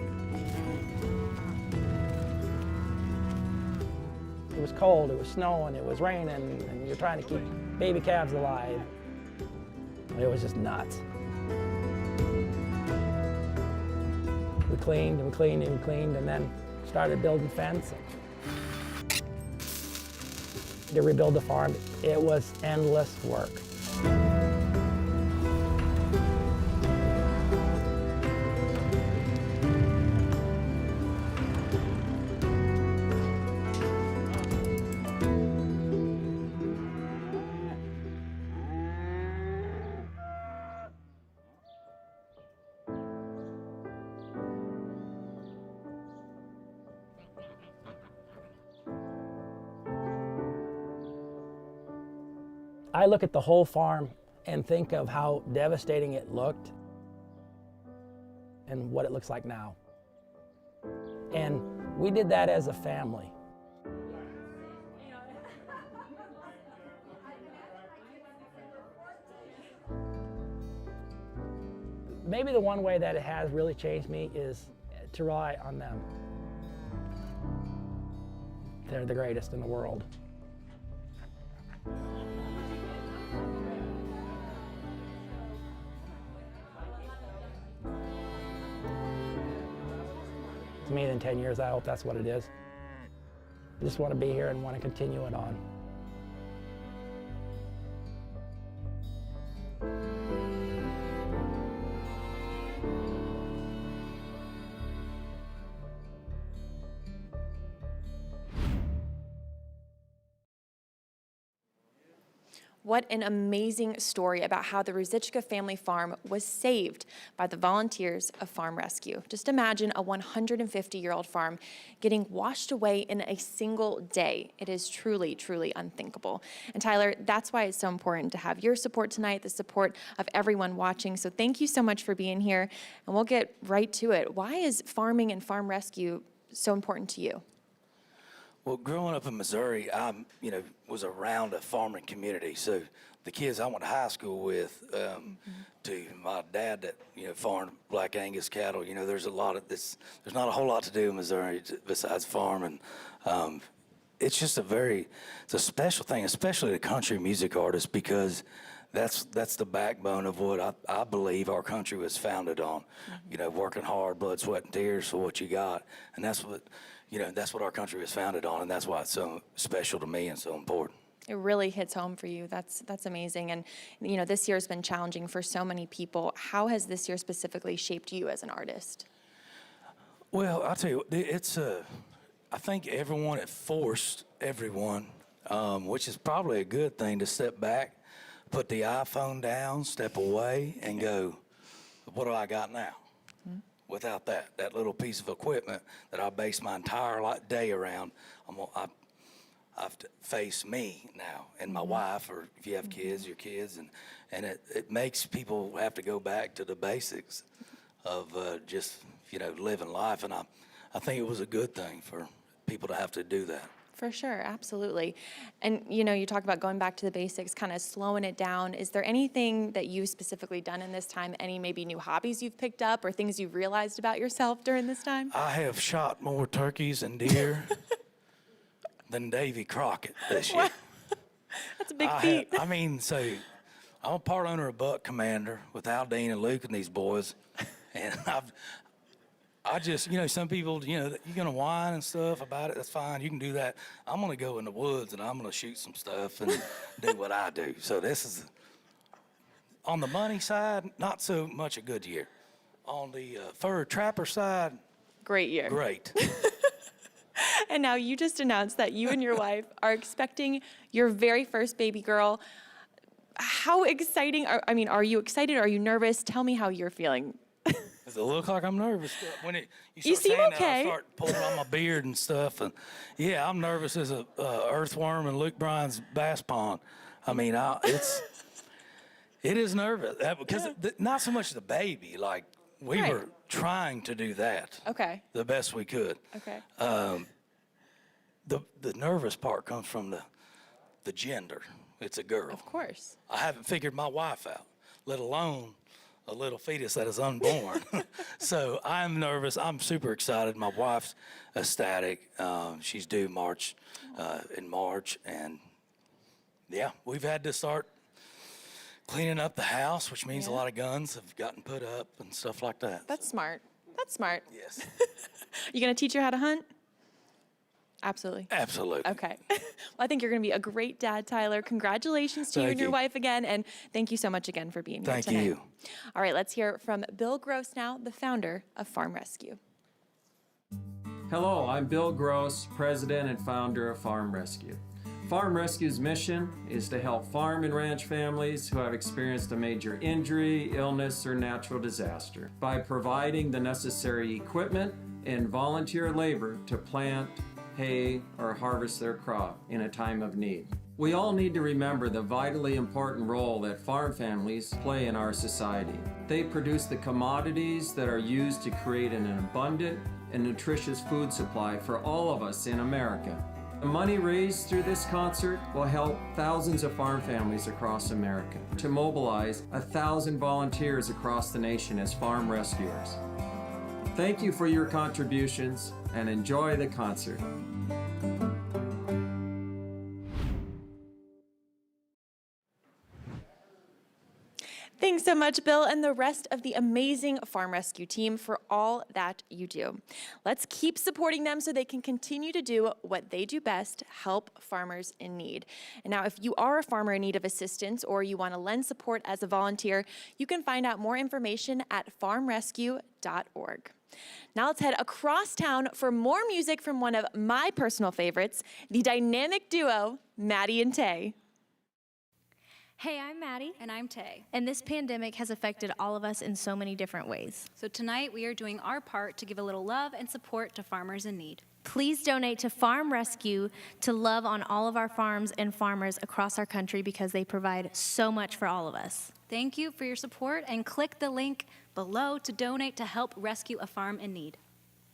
Speaker 7: It was cold, it was snowing, it was raining, and you're trying to keep baby calves alive. It was just nuts. We cleaned and we cleaned and we cleaned, and then started building fence. To rebuild the farm, it was endless work. I look at the whole farm and think of how devastating it looked and what it looks like now. And we did that as a family. Maybe the one way that it has really changed me is to rely on them. They're the greatest in the world. To me, in 10 years, I hope that's what it is. I just want to be here and want to continue it on.
Speaker 1: What an amazing story about how the Ruzicka family farm was saved by the volunteers of Farm Rescue. Just imagine a 150-year-old farm getting washed away in a single day. It is truly, truly unthinkable. And Tyler, that's why it's so important to have your support tonight, the support of everyone watching. So thank you so much for being here, and we'll get right to it. Why is farming and farm rescue so important to you?
Speaker 9: Well, growing up in Missouri, I, was around a farming community. So the kids I went to high school with, to my dad that, farmed Black Angus cattle, there's a lot of this, there's not a whole lot to do in Missouri besides farming. It's just it's a special thing, especially the country music artists, because that's the backbone of what I believe our country was founded on. Working hard, blood, sweat, and tears for what you got. And that's what our country was founded on, and that's why it's so special to me and so important.
Speaker 1: It really hits home for you. That's amazing. And this year has been challenging for so many people. How has this year specifically shaped you as an artist?
Speaker 9: Well, I'll tell you, I think it forced everyone, which is probably a good thing, to step back, put the iPhone down, step away, and go, what do I got now? Without that little piece of equipment that I base my entire day around, I have to face me now and my wife, or if you have kids, your kids, and it makes people have to go back to the basics of just living life, and I think it was a good thing for people to have to do that.
Speaker 1: For sure, absolutely. And you talk about going back to the basics, kind of slowing it down. Is there anything that you've specifically done in this time? Any maybe new hobbies you've picked up or things you've realized about yourself during this time?
Speaker 9: I have shot more turkeys and deer than Davy Crockett this year.
Speaker 1: That's a big feat.
Speaker 9: I'm a part owner of Buck Commander with Aldine and Luke and these boys, and I just, some people, you're going to whine and stuff about it. That's fine. You can do that. I'm going to go in the woods and I'm going to shoot some stuff and do what I do. So this is, on the money side, not so much a good year. On the fur trapper side,
Speaker 1: great year.
Speaker 9: Great.
Speaker 1: And now you just announced that you and your wife are expecting your very first baby girl. How exciting. Are you excited? Are you nervous? Tell me how you're feeling.
Speaker 9: Does it look like I'm nervous? When
Speaker 1: you seem
Speaker 9: saying
Speaker 1: okay.
Speaker 9: That, I start pulling on my beard and stuff, and yeah, I'm nervous as a earthworm in Luke Bryan's bass pond. It is nervous because not so much the baby. Like we were trying to do that.
Speaker 1: Okay.
Speaker 9: The best we could.
Speaker 1: Okay.
Speaker 9: The nervous part comes from the gender. It's a girl.
Speaker 1: Of course.
Speaker 9: I haven't figured my wife out, let alone a little fetus that is unborn. So I'm nervous. I'm super excited. My wife's ecstatic. She's due in March, and yeah, we've had to start cleaning up the house, which means a
Speaker 1: Yeah.
Speaker 9: lot of guns have gotten put up and stuff like that.
Speaker 1: That's smart. That's smart.
Speaker 9: Yes.
Speaker 1: You gonna teach her how to hunt? Absolutely.
Speaker 9: Absolutely.
Speaker 1: Okay. Well, I think you're going to be a great dad, Tyler. Congratulations to you
Speaker 9: Thank
Speaker 1: and your
Speaker 9: you.
Speaker 1: wife again, and thank you so much again for being here
Speaker 9: Thank
Speaker 1: tonight.
Speaker 9: you.
Speaker 1: All right, let's hear from Bill Gross now, the founder of Farm Rescue.
Speaker 10: Hello, I'm Bill Gross, president and founder of Farm Rescue. Farm Rescue's mission is to help farm and ranch families who have experienced a major injury, illness, or natural disaster by providing the necessary equipment and volunteer labor to plant, hay, or harvest their crop in a time of need. We all need to remember the vitally important role that farm families play in our society. They produce the commodities that are used to create an abundant and nutritious food supply for all of us in America. The money raised through this concert will help thousands of farm families across America to mobilize 1,000 volunteers across the nation as farm rescuers. Thank you for your contributions and enjoy the concert.
Speaker 1: Thanks so much, Bill, and the rest of the amazing Farm Rescue team for all that you do. Let's keep supporting them so they can continue to do what they do best, help farmers in need. And now, if you are a farmer in need of assistance or you want to lend support as a volunteer, you can find out more information at farmrescue.org. Now let's head across town for more music from one of my personal favorites, the dynamic duo, Maddie and Tay.
Speaker 11: Hey, I'm Maddie.
Speaker 12: And I'm Tay.
Speaker 11: And this pandemic has affected all of us in so many different ways.
Speaker 12: So tonight we are doing our part to give a little love and support to farmers in need.
Speaker 11: Please donate to Farm Rescue to love on all of our farms and farmers across our country because they provide so much for all of us.
Speaker 12: Thank you for your support, and click the link below to donate to help rescue a farm in need.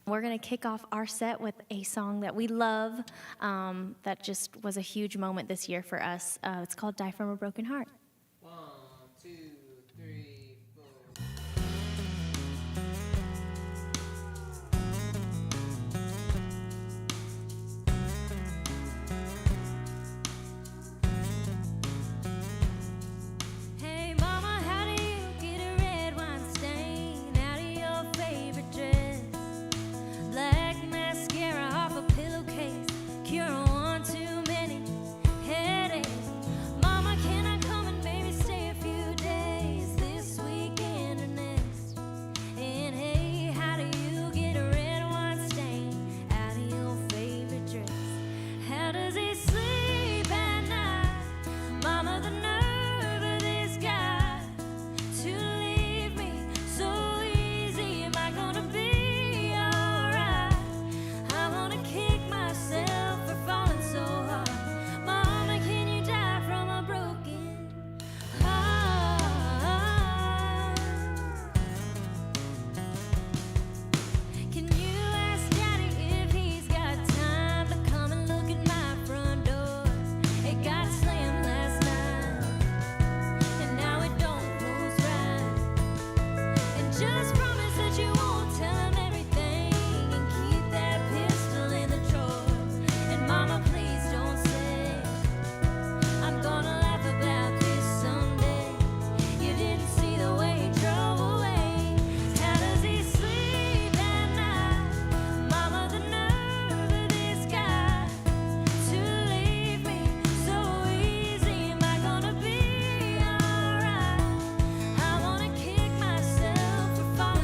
Speaker 11: We're going to kick off our set with a song that we love that just was a huge moment this year for us. It's called Die From a Broken Heart.
Speaker 13: 1, 2, 3, 4.
Speaker 6: Hey mama, how do you get a red wine stain out of your favorite dress? Black mascara off a pillowcase, cure one too many headaches. Mama, can I come and maybe stay a few days this weekend or next? And hey, how do you get a red wine stain out of your favorite dress? How does he sleep at night? Mama, the nerve of this guy to leave me so easy. Am I gonna be alright? I wanna kick myself for falling so hard. Mama, can you die from a broken heart? Can you ask Daddy if he's got time to come and look at my front door? It got slammed last night, and now it don't close right. And just promise that you won't tell him everything, and keep that pistol in the drawer. And Mama, please don't say I'm gonna laugh about this someday. You didn't see the way he drove away. How does he sleep at night? Mama, the nerve of this guy to leave me so easy. Am I gonna be alright? I wanna kick myself for falling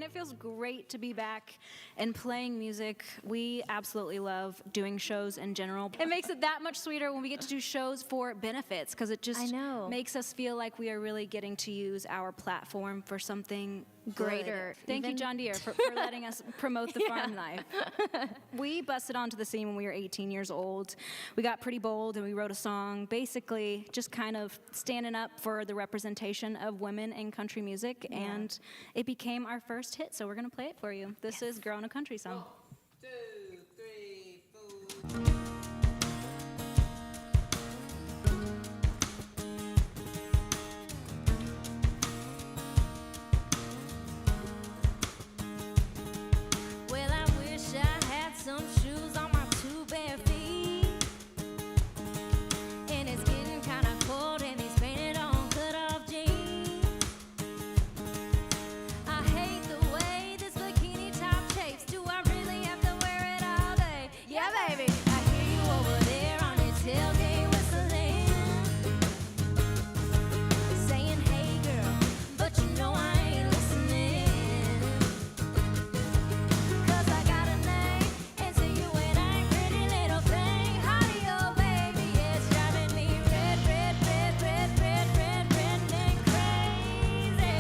Speaker 12: it feels great to be back and playing music. We absolutely love doing shows in general. It makes it that much sweeter when we get to do shows for benefits, because it just makes us feel like we are really getting to use our platform for something greater. Thank you, John Deere, for letting us promote the farm life. We busted onto the scene when we were 18 years old. We got pretty bold and we wrote a song basically just kind of standing up for the representation of women in country music, and it became our first hit, so we're going to play it for you. This is Girl in a Country Song.
Speaker 13: 1, 2, 3, 4.
Speaker 6: Well, I wish I had some shoes on my 2 bare feet. And it's getting kind of cold in these painted on cut-off jeans. I hate the way this bikini top shapes. Do I really have to wear it all day? Yeah, baby. I hear you over there on your tailgate whistling, saying, hey, girl, but you know I ain't listening. 'Cause I got a name, and to you it ain't pretty little thing. Howdy, oh baby, it's driving me red, red, red, red, red, red, red, and crazy.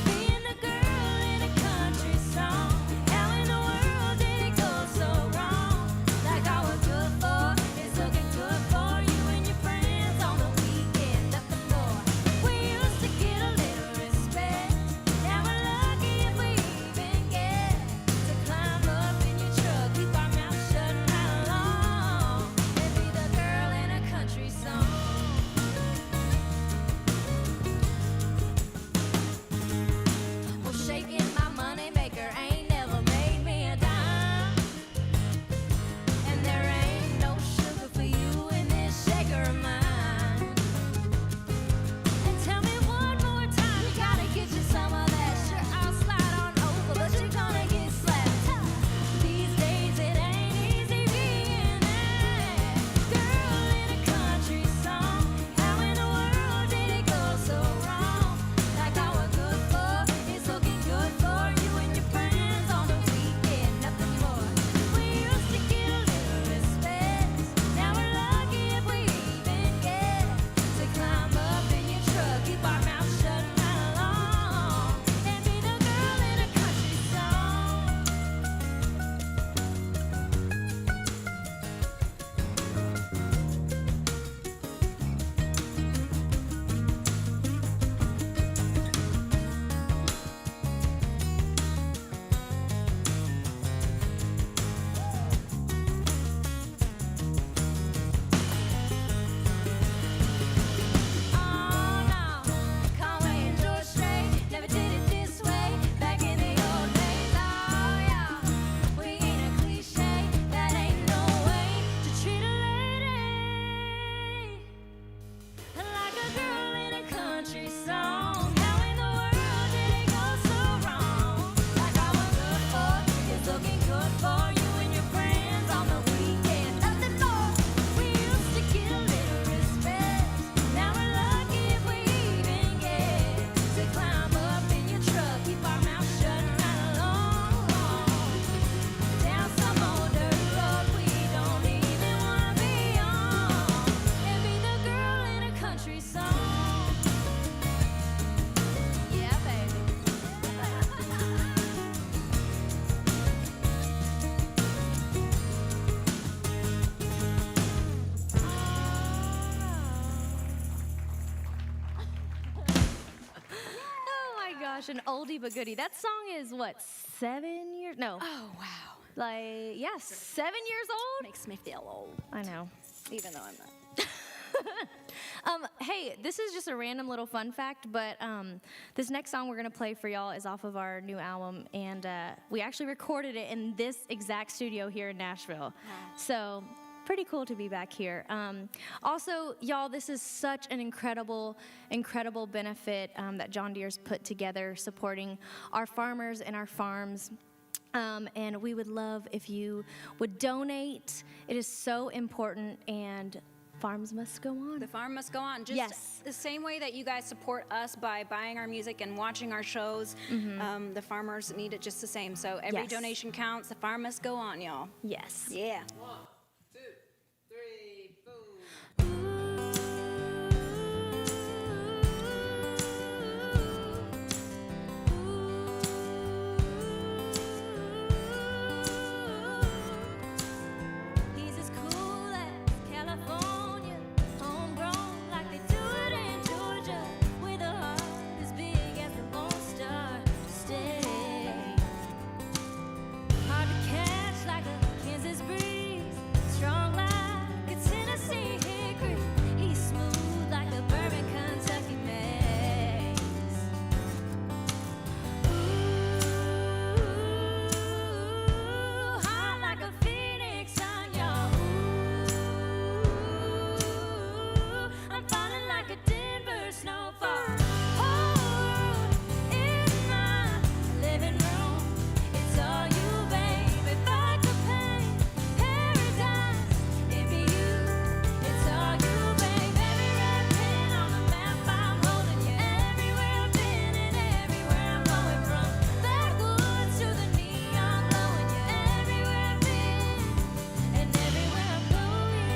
Speaker 6: Being a girl in a country song, how in the world did it go so wrong? Like all we're good for is looking good for you and your friends on the weekend, nothing more. We used to get a little respect, now we're lucky if we even get to climb up in your truck, keep our mouth shut right along, and be the girl in a country song. Well, shaking my money maker ain't never made me a dime, and there ain't no sugar for you in this shaker of mine. And tell me one more time, you gotta get you some of that. Sure, I'll slide on over, but you're gonna get slapped. These days it ain't easy being that girl in a country song. How in the world did it go so wrong? Like all we're good for is looking good for you and your friends on the weekend, nothing more. We used to get a little respect, now we're lucky if we even get to climb up in your truck, keep our mouth shut right along, and be the girl in a country song. Oh no, Conway and George Strait never did it this way. Back in the old days, oh yeah, we ain't a cliche. That ain't no way to treat a lady like a girl in a country song. How in the world did it go so wrong? Like all we're good for is looking good for you and your friends on the weekend, nothing more. We used to get a little respect, now we're lucky if we even get to climb up in your truck, keep our mouth shut right along, down some old dirt road we don't even wanna be on, and be the girl in a country song. Yeah, baby.
Speaker 11: Oh my gosh, an oldie but goodie. That song is what, 7 years? No.
Speaker 12: Oh, wow.
Speaker 11: Like, yeah, 7 years old?
Speaker 12: Makes me feel old,
Speaker 11: I know.
Speaker 12: even though I'm not.
Speaker 11: Hey, this is just a random little fun fact, but this next song we're going to play for y'all is off of our new album, and we actually recorded it in this exact studio here in Nashville. So pretty cool to be back here. Also, y'all, this is such an incredible benefit that John Deere's put together, supporting our farmers and our farms. And we would love if you would donate. It is so important, and farms must go on.
Speaker 12: The farm must go on. Just
Speaker 11: Yes.
Speaker 12: the same way that you guys support us by buying our music and watching our shows, the farmers need it just the same. So every
Speaker 11: Yes.
Speaker 12: donation counts. The farm must go on, y'all.
Speaker 11: Yes.
Speaker 12: Yeah.
Speaker 13: 1, 2, 3, 4.
Speaker 6: He's as cool as California, homegrown like they do it in Georgia, with a heart as big as the Lone Star State. Hard to catch like a Kansas breeze, strong like a Tennessee hickory. He's smooth like a bourbon Kentucky maize. Ooh, hot like a phoenix sun, y'all. Ooh, I'm falling like a Denver snowfall. Whole world is my living room. It's all you, babe. If I could paint paradise, it'd be you. It's all you, babe. Every red pin on the map, I'm holding you. Everywhere I've been and everywhere I'm going, from backwoods to the neon glowing you. Everywhere I've been and everywhere I'm going.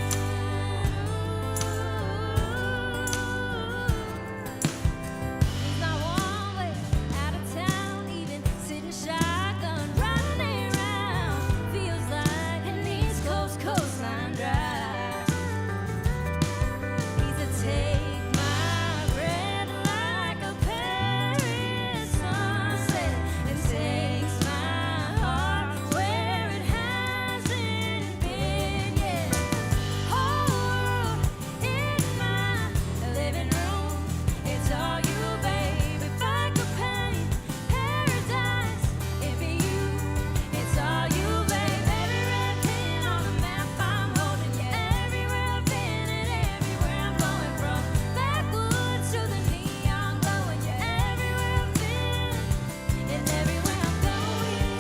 Speaker 6: He's not one way out of town, even sitting shotgun, riding around. Feels like an East Coast coastline drive. He's a take my breath like a Paris sunset. It takes my heart where it hasn't been yet. Whole world in my living room. It's all you, babe. If I could paint paradise, it'd be you. It's all you, babe. Every red pin on the map, I'm holding you. Everywhere I've been and everywhere I'm going, from backwoods to the neon glowing you. Everywhere I've been and everywhere I'm going.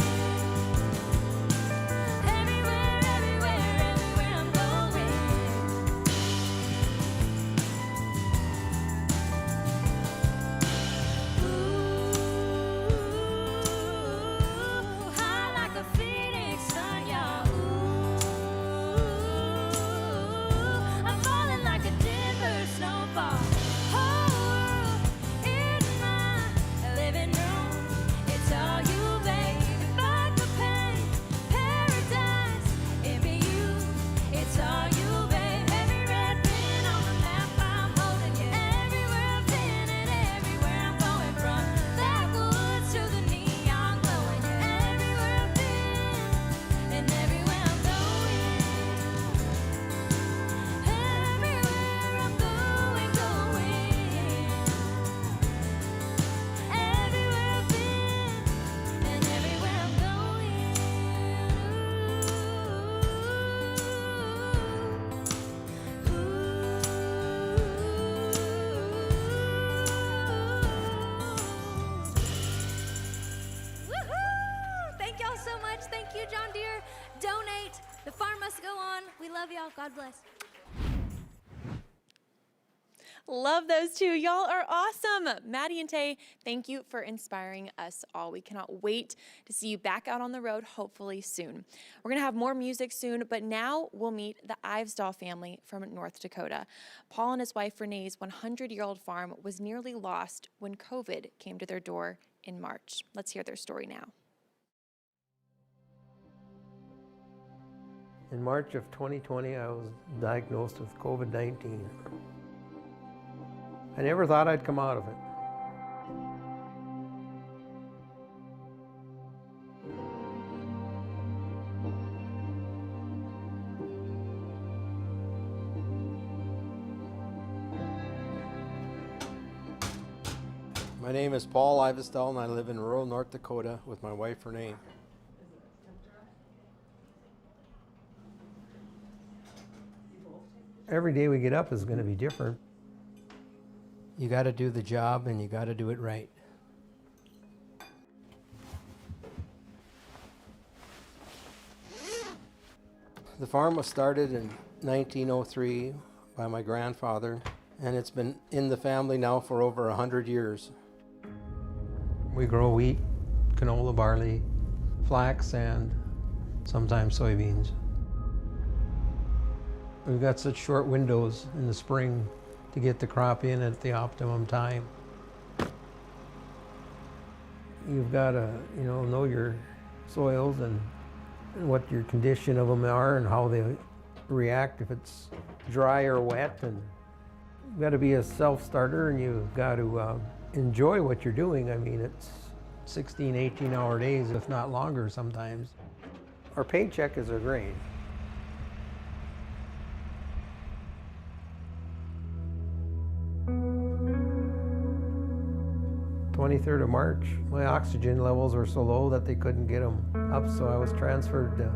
Speaker 6: Everywhere, everywhere, everywhere I'm going. Ooh, high like a phoenix sun, y'all. Ooh, I'm falling like a Denver snowfall. Whole world in my living room. It's all you, babe. If I could paint paradise, it'd be you. It's all you, babe. Every red pin on the map, I'm holding you. Everywhere I've been and everywhere I'm going, from backwoods to the neon glowing you. Everywhere I've been and everywhere I'm going. Everywhere I'm going, Everywhere I've been and everywhere I'm Woohoo! Thank y'all so much. Thank you, John Deere. Donate. The farm must go on. We love y'all. God bless.
Speaker 1: Love those two. Y'all are awesome. Maddie and Tay, thank you for inspiring us all. We cannot wait to see you back out on the road, hopefully soon. We're going to have more music soon, but now we'll meet the Ivesdahl family from North Dakota. Paul and his wife Renee's 100-year-old farm was nearly lost when COVID came to their door in March. Let's hear their story now.
Speaker 14: In March of 2020, I was diagnosed with COVID-19. I never thought I'd come out of it. My name is Paul Ivesdahl, and I live in rural North Dakota with my wife Renee. Every day we get up is going to be different. You got to do the job and you got to do it right. The farm was started in 1903 by my grandfather, and it's been in the family now for over 100 years. We grow wheat, canola, barley, flax, and sometimes soybeans. We've got such short windows in the spring to get the crop in at the optimum time. You've got to, know your soils and what your condition of them are and how they react if it's dry or wet. And you've got to be a self-starter, and you've got to enjoy what you're doing. I mean, it's 16, 18-hour days, if not longer sometimes. Our paycheck is our grain. 23rd of March, my oxygen levels were so low that they couldn't get them up, so I was transferred to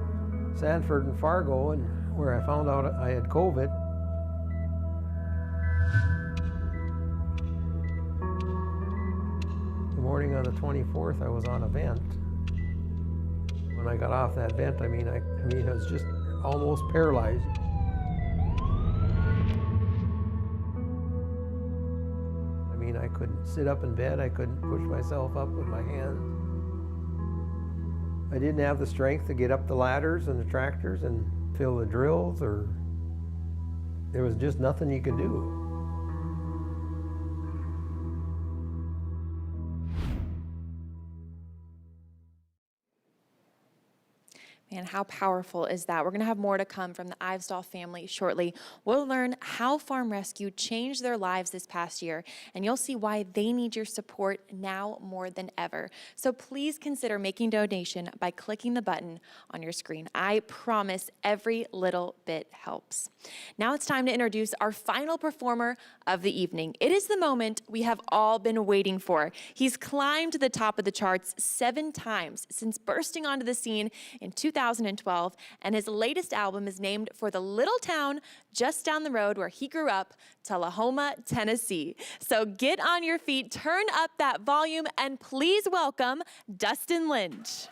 Speaker 14: Sanford and Fargo, and where I found out I had COVID. The morning on the 24th, I was on a vent. When I got off that vent, I was just almost paralyzed. I couldn't sit up in bed, I couldn't push myself up with my hands. I didn't have the strength to get up the ladders and the tractors and fill the drills, or there was just nothing you could do.
Speaker 1: Man, how powerful is that? We're going to have more to come from the Ivesdahl family shortly. We'll learn how Farm Rescue changed their lives this past year, and you'll see why they need your support now more than ever. So please consider making a donation by clicking the button on your screen. I promise every little bit helps. Now it's time to introduce our final performer of the evening. It is the moment we have all been waiting for. He's climbed to the top of the charts 7 times since bursting onto the scene in 2012, and his latest album is named for the little town just down the road where he grew up, Tullahoma, Tennessee. So get on your feet, turn up that volume, and please welcome Dustin Lynch.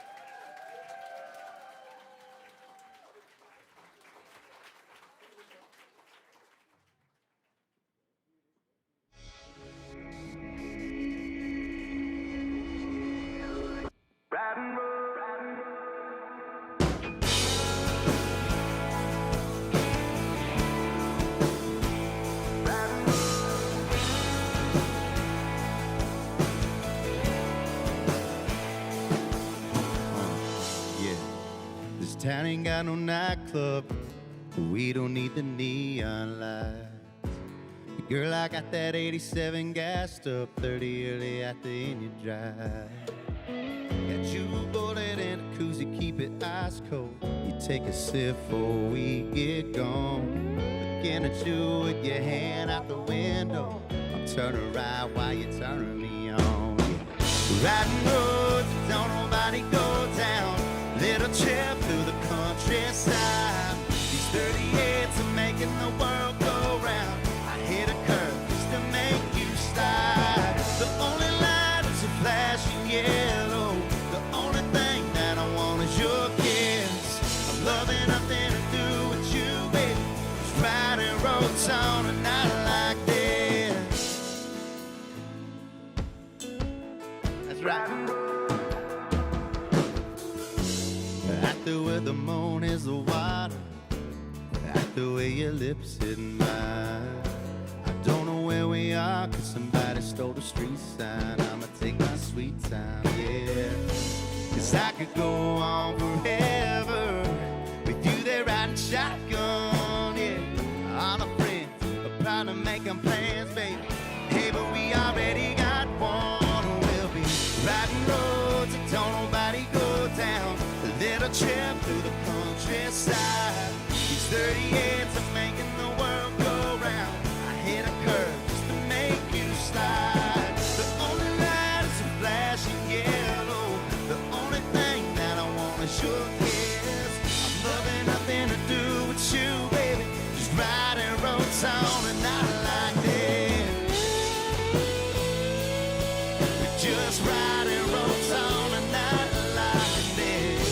Speaker 3: Town ain't got no nightclub, we don't need the neon lights. Girl, I got that 87 gassed up 30 early at the Indian Drive. Got you a bullet and a koozie, keep it ice cold. You take a sip before we get gone. Looking at you with your hand out the window. I'm turning right while you're turning me on. Riding roads, don't nobody go down. Little trip through the countryside. These 38s are making the world go round. I hit a curve just to make you stop. The only light is a flashing yellow. The only thing that I want is your kiss. I'm loving nothing to do with you, baby. Just riding roads on a night like this. That's right. The way the moon is the water, like the way your lips hit mine. I don't know where we are, cause somebody stole the street sign. I'ma take my sweet time, yeah. Cause I could go on forever with you there riding shotgun, yeah. All our friends are probably making plans, baby. Hey, but we already got one. We'll be riding roads that don't nobody go down. Little trip through the countryside. These 38s are making the world go round. I hit a curve just to make you slide. The only light is a flashing yellow. The only thing that I want is your kiss. I'm loving nothing to do with you, baby. Just riding roads on a night like this. We're just riding roads on a night like this.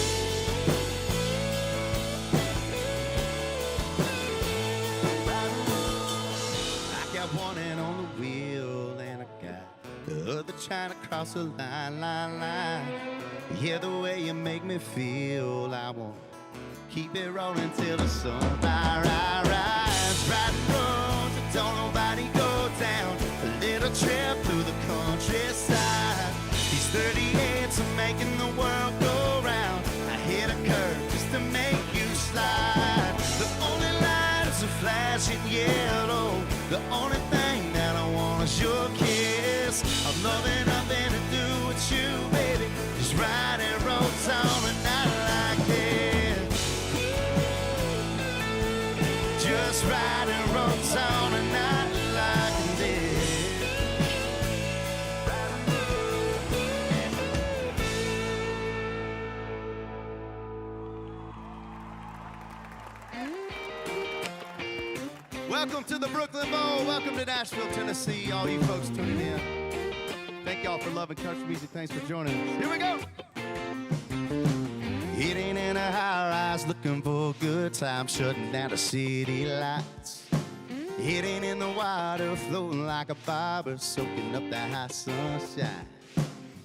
Speaker 3: got one hand on the wheel and I got the other trying to cross the line. Yeah, the way you make me feel, I won't keep it rolling till the sun rise. Riding roads that don't nobody go down. A little trip through the countryside. These 38s are making the world go round. I hit a curve just to make you slide. The only lights are flashing yellow. The only thing that I want is your kiss. I'm loving nothing to do with you, baby. Just riding roads on a night like this. Just riding roads on a night like this. Welcome to the Brooklyn Bowl. Welcome to Nashville, Tennessee. All you folks tuning in. Thank y'all for loving country music. Thanks for joining us. Here we go. It ain't in a high-rise looking for a good time, shutting down the city lights. It ain't in the water floating like a barber, soaking up the hot sunshine.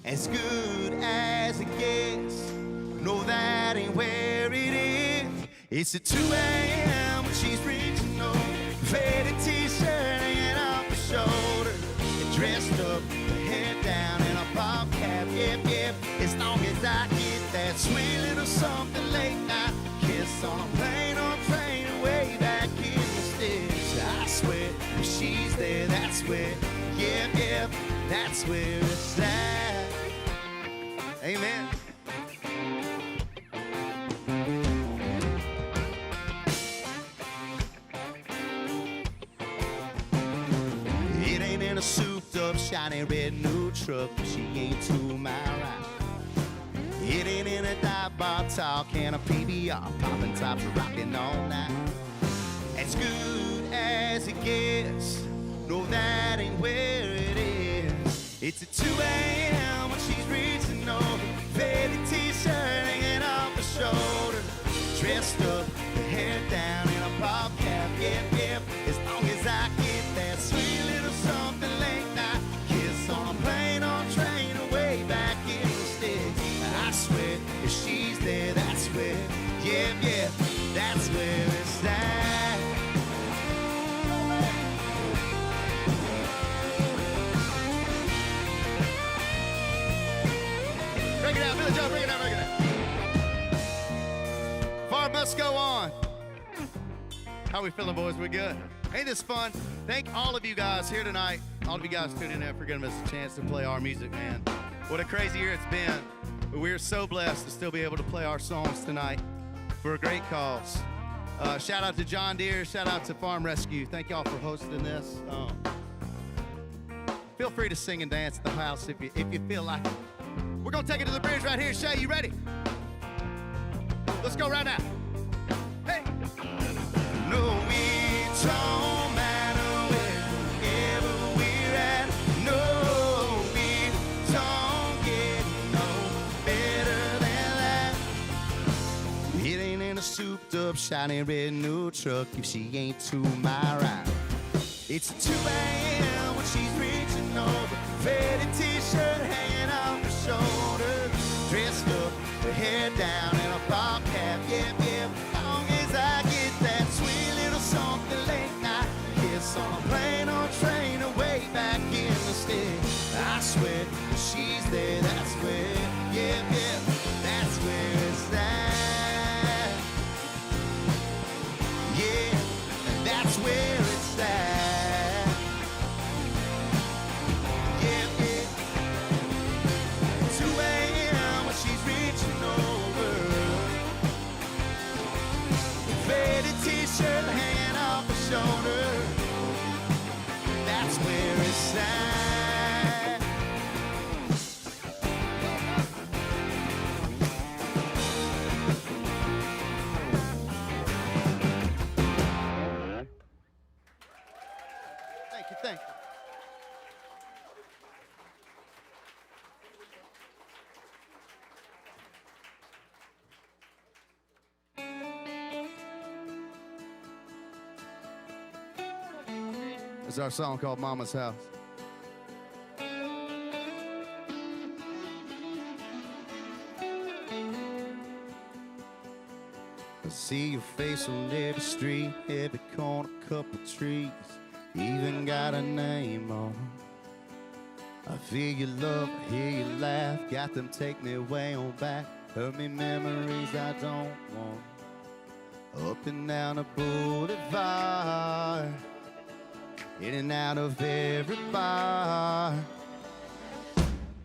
Speaker 3: As good as it gets, no, that ain't where it is. It's at 2 a.m. when she's reaching over, faded t-shirt hanging off her shoulder, and dressed up, her head down in a pop cap. Yep, as long as I get that sweet little something late night kiss on a plane or train way back in the sticks. I swear, if she's there, that's where, yep, that's where it's at. Amen. It ain't in a souped-up, shiny red new truck, but she ain't to my right. It ain't in a dive bar talking a PBR, popping tops, rocking all night. As good as it gets, no, that ain't where it is. It's at 2 a.m. when she's reaching over, faded t-shirt hanging off her shoulder, dressed up, her hair down in a pop cap. Yep, as long as I get that sweet little something late night kiss on a plane or train away back in the sticks. I swear, if she's there, that's where, yep, that's where it's at. Break it out, Billy Joe, break it out. Farr must go on. How we feeling, boys? We good? Ain't this fun? Thank all of you guys here tonight. All of you guys tuning in for giving us a chance to play our music, man. What a crazy year it's been. But we're so blessed to still be able to play our songs tonight for a great cause. Shout out to John Deere. Shout out to Farm Rescue. Thank y'all for hosting this. Feel free to sing and dance at the house if you feel like it. We're going to take it to the bridge right here. Shay, you ready? Let's go right now. Hey! No, it don't matter wherever we're at. No, it don't get no better than that. It ain't in a souped-up, shiny red new truck if she ain't to my right. It's 2 a.m. when she's reaching over, faded t-shirt hanging off her shoulder, dressed up, her hair down in a pop cap. Yep, as long as I get that sweet little something late night kiss on a plane or train away back in the sticks. I swear, if she's there, that's where, yep, that's where it's at. Yeah, that's where it's at. T-shirt hanging off her shoulder, that's where it's at. Thank you. It's our song called Mama's House. I see your face on every street, every corner, couple trees, even got a name on 'em. I feel your love, I hear you laugh, got them take me way on back, hurt me memories I don't want. Up and down the boulevard, in and out of every bar.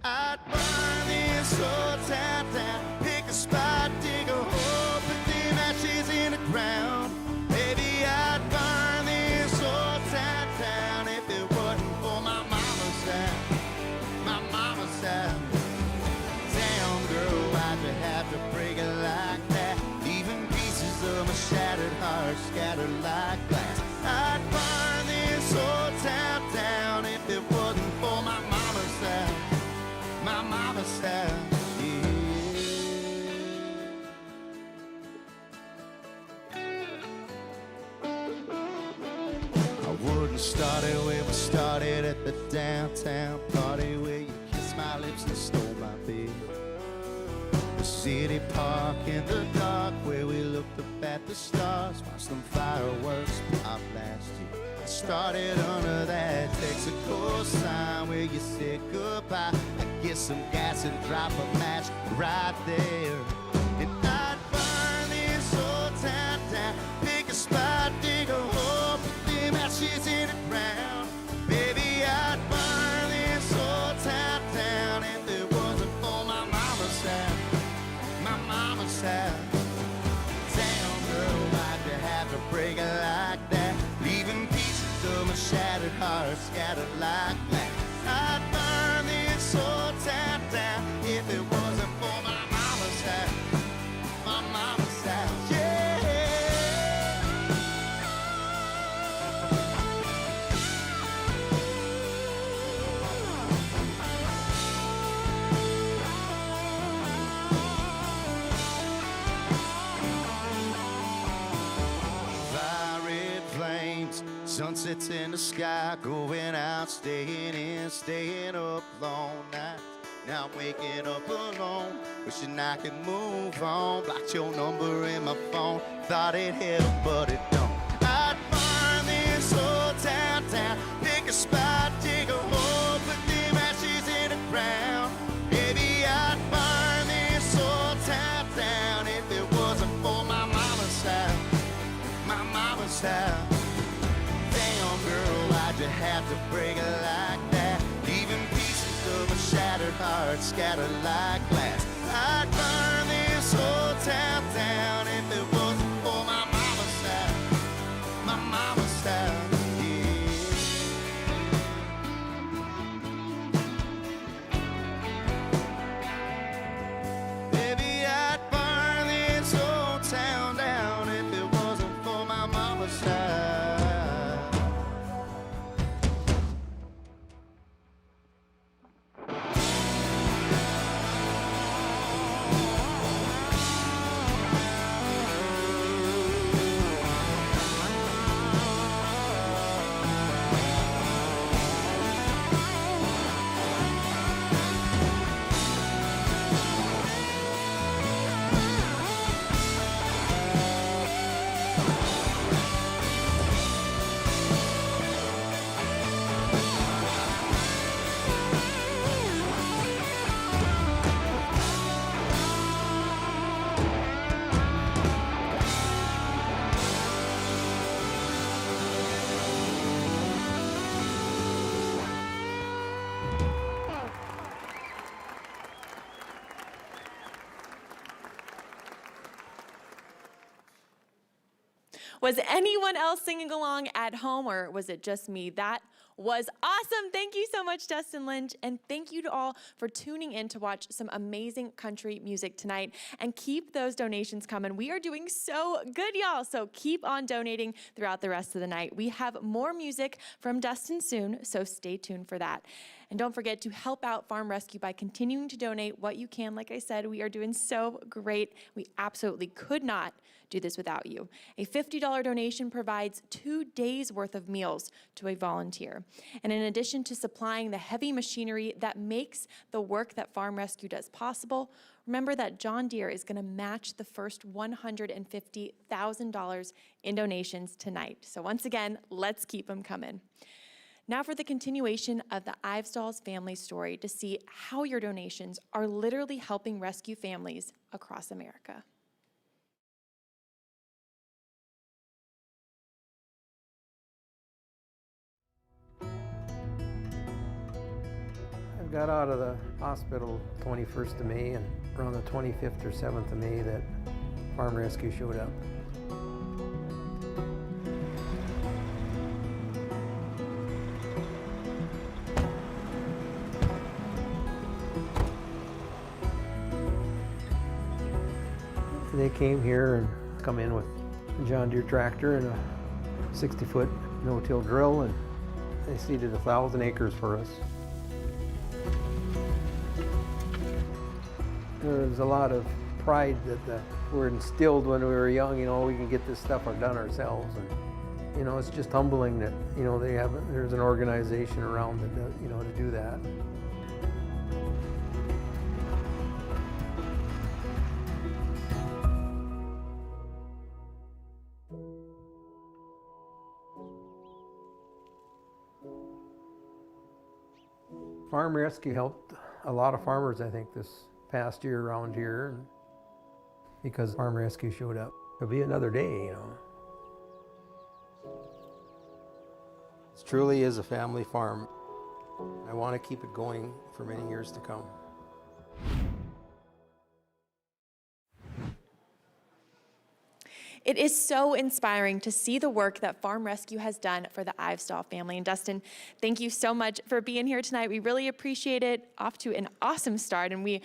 Speaker 3: I'd burn this old town down, pick a spot, dig a hole, put them ashes in the ground. Maybe I'd burn this old town down if it wasn't for my mama's house, my mama's house. Damn girl, why'd you have to break it like that? Even pieces of my shattered heart scattered like glass. I'd burn this old town down if it wasn't for my mama's house, my mama's house, yeah. I wouldn't start it where we started at the downtown party where you kissed my lips and stole my bed. The city park in the dark where we looked up at the stars, watched them fireworks pop last year. I started under that Texaco sign where you said goodbye. I'd get some gas and drop a match right there. And I'd burn this old town down, pick a spot, dig a hole, put them ashes in the ground. Baby, I'd burn this old town down if it wasn't for my mama's house, my mama's house. Damn girl, why'd you have to break it like that? Leaving pieces of my shattered heart scattered like glass. I'd burn this old town down if it wasn't for my mama's house, my mama's house, yeah. Fiery flames, sunsets in the sky, going out, staying in, staying up long nights. Now I'm waking up alone, wishing I could move on. Blocked your number in my phone, thought it helped, but it don't. I'd burn this old town down, pick a spot, dig a hole, put them ashes in the ground. Baby, I'd burn this old town down if it wasn't for my mama's house, my mama's house. Damn girl, why'd you have to break it like that? Leaving pieces of a shattered heart scattered like glass. I'd burn this whole town down if it wasn't for my mama's house, my mama's house, yeah. Baby, I'd burn this whole town down if it wasn't for my mama's house.
Speaker 1: Was anyone else singing along at home, or was it just me? That was awesome. Thank you so much, Dustin Lynch. And thank you to all for tuning in to watch some amazing country music tonight. And keep those donations coming. We are doing so good, y'all. So keep on donating throughout the rest of the night. We have more music from Dustin soon, so stay tuned for that. And don't forget to help out Farm Rescue by continuing to donate what you can. Like I said, we are doing so great. We absolutely could not do this without you. A $50 donation provides 2 days worth of meals to a volunteer. And in addition to supplying the heavy machinery that makes the work that Farm Rescue does possible, remember that John Deere is going to match the first $150,000 in donations tonight. So once again, let's keep them coming. Now for the continuation of the Ivestalls family story to see how your donations are literally helping rescue families across America.
Speaker 14: I got out of the hospital 21st of May, and around the 25th or 7th of May that Farm Rescue showed up. They came here and come in with a John Deere tractor and a 60-foot no-till drill, and they seeded 1,000 acres for us. There was a lot of pride that were instilled when we were young, we can get this stuff done ourselves. And, it's just humbling that, there's an organization around that, to do that. Farm Rescue helped a lot of farmers, I think, this past year around here, because Farm Rescue showed up. It'll be another day, It truly is a family farm. I want to keep it going for many years to come.
Speaker 1: It is so inspiring to see the work that Farm Rescue has done for the Ivestall family. And Dustin, thank you so much for being here tonight. We really appreciate it. Off to an awesome start, and we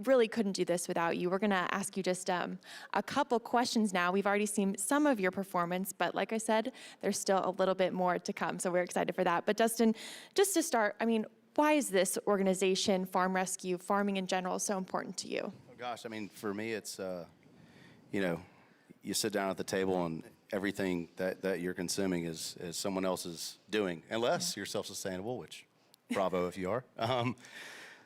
Speaker 1: really couldn't do this without you. We're gonna ask you just a couple questions now. We've already seen some of your performance, but like I said, there's still a little bit more to come, so we're excited for that. But Dustin, just to start, why is this organization, Farm Rescue, farming in general, so important to you?
Speaker 15: Oh gosh, for me, it's, you sit down at the table and everything that you're consuming is someone else's doing, unless you're self-sustainable, which bravo if you are.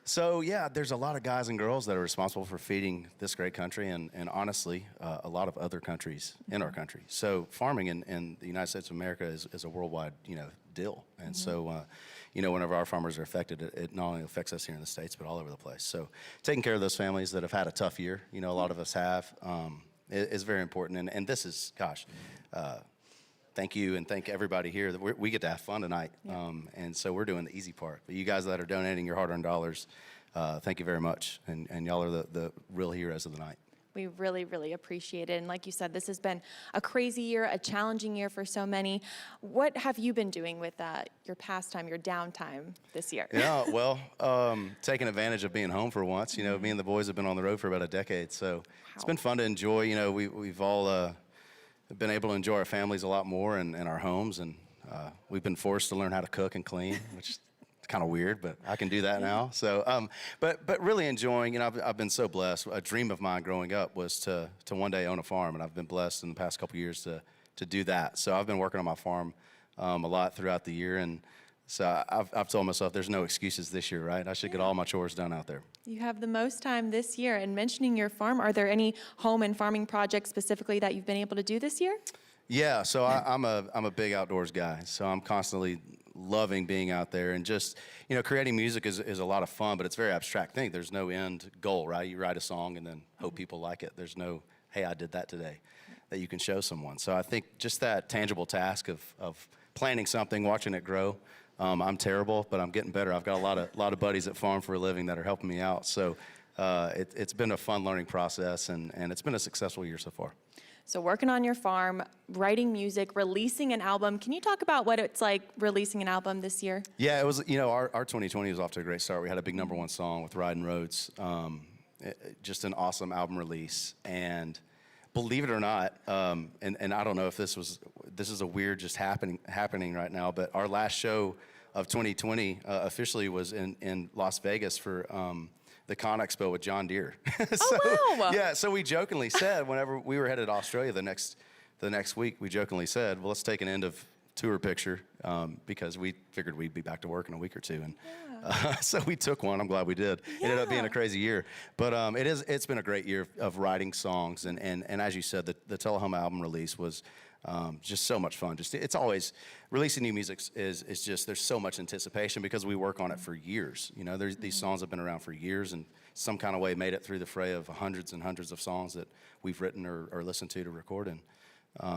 Speaker 15: So yeah, there's a lot of guys and girls that are responsible for feeding this great country and honestly, a lot of other countries in our country. So farming in the United States of America is a worldwide, deal. And so, whenever our farmers are affected, it not only affects us here in the States, but all over the place. So taking care of those families that have had a tough year, a lot of us have, is very important. And this is, gosh, thank you and thank everybody here. That we get to have fun tonight. Yeah. And so we're doing the easy part. But you guys that are donating your hard-earned dollars, thank you very much. And y'all are the real heroes of the night.
Speaker 1: We really, really appreciate it. And like you said, this has been a crazy year, a challenging year for so many. What have you been doing with your pastime, your downtime this year?
Speaker 15: Yeah, well, taking advantage of being home for once. Me and the boys have been on the road for about a decade. So It's been fun to enjoy. We've all been able to enjoy our families a lot more and our homes. And we've been forced to learn how to cook and clean, which is kind of weird, but I can do that now. So, but really enjoying, I've been so blessed. A dream of mine growing up was to one day own a farm, and I've been blessed in the past couple years to do that. So I've been working on my farm a lot throughout the year, and so I've told myself there's no excuses this year, right? I should get all my chores done out there.
Speaker 1: You have the most time this year. And mentioning your farm, are there any home and farming projects specifically that you've been able to do this year?
Speaker 15: Yeah, so I'm a big outdoors guy, so I'm constantly loving being out there, and just creating music is a lot of fun, but it's a very abstract thing. There's no end goal, right? You write a song and then hope people like it. There's no, hey, I did that today, that you can show someone. So I think just that tangible task of planting something, watching it grow. I'm terrible, but I'm getting better. I've got a lot of buddies that farm for a living that are helping me out. So it's been a fun learning process, and it's been a successful year so far.
Speaker 1: So working on your farm, writing music, releasing an album. Can you talk about what it's like releasing an album this year?
Speaker 15: Yeah, it was, our 2020 was off to a great start. We had a big #1 song with Riding Roads, just an awesome album release. And believe it or not, and I don't know if this is a weird just happening right now, but our last show of 2020 officially was in Las Vegas for the Con Expo with John Deere. So,
Speaker 1: wow.
Speaker 15: Yeah, so we jokingly said, whenever we were headed to Australia the next week, we jokingly said, well, let's take an end of tour picture because we figured we'd be back to work in a week or two. And so we took one. I'm glad we did. It ended up being a crazy year. But it's been a great year of writing songs. And as you said, the Telehome album release was just so much fun. It's always, releasing new music is just, there's so much anticipation because we work on it for years. You know, these songs have been around for years and some kind of way made it through the fray of hundreds and hundreds of songs that we've written or listened to record. And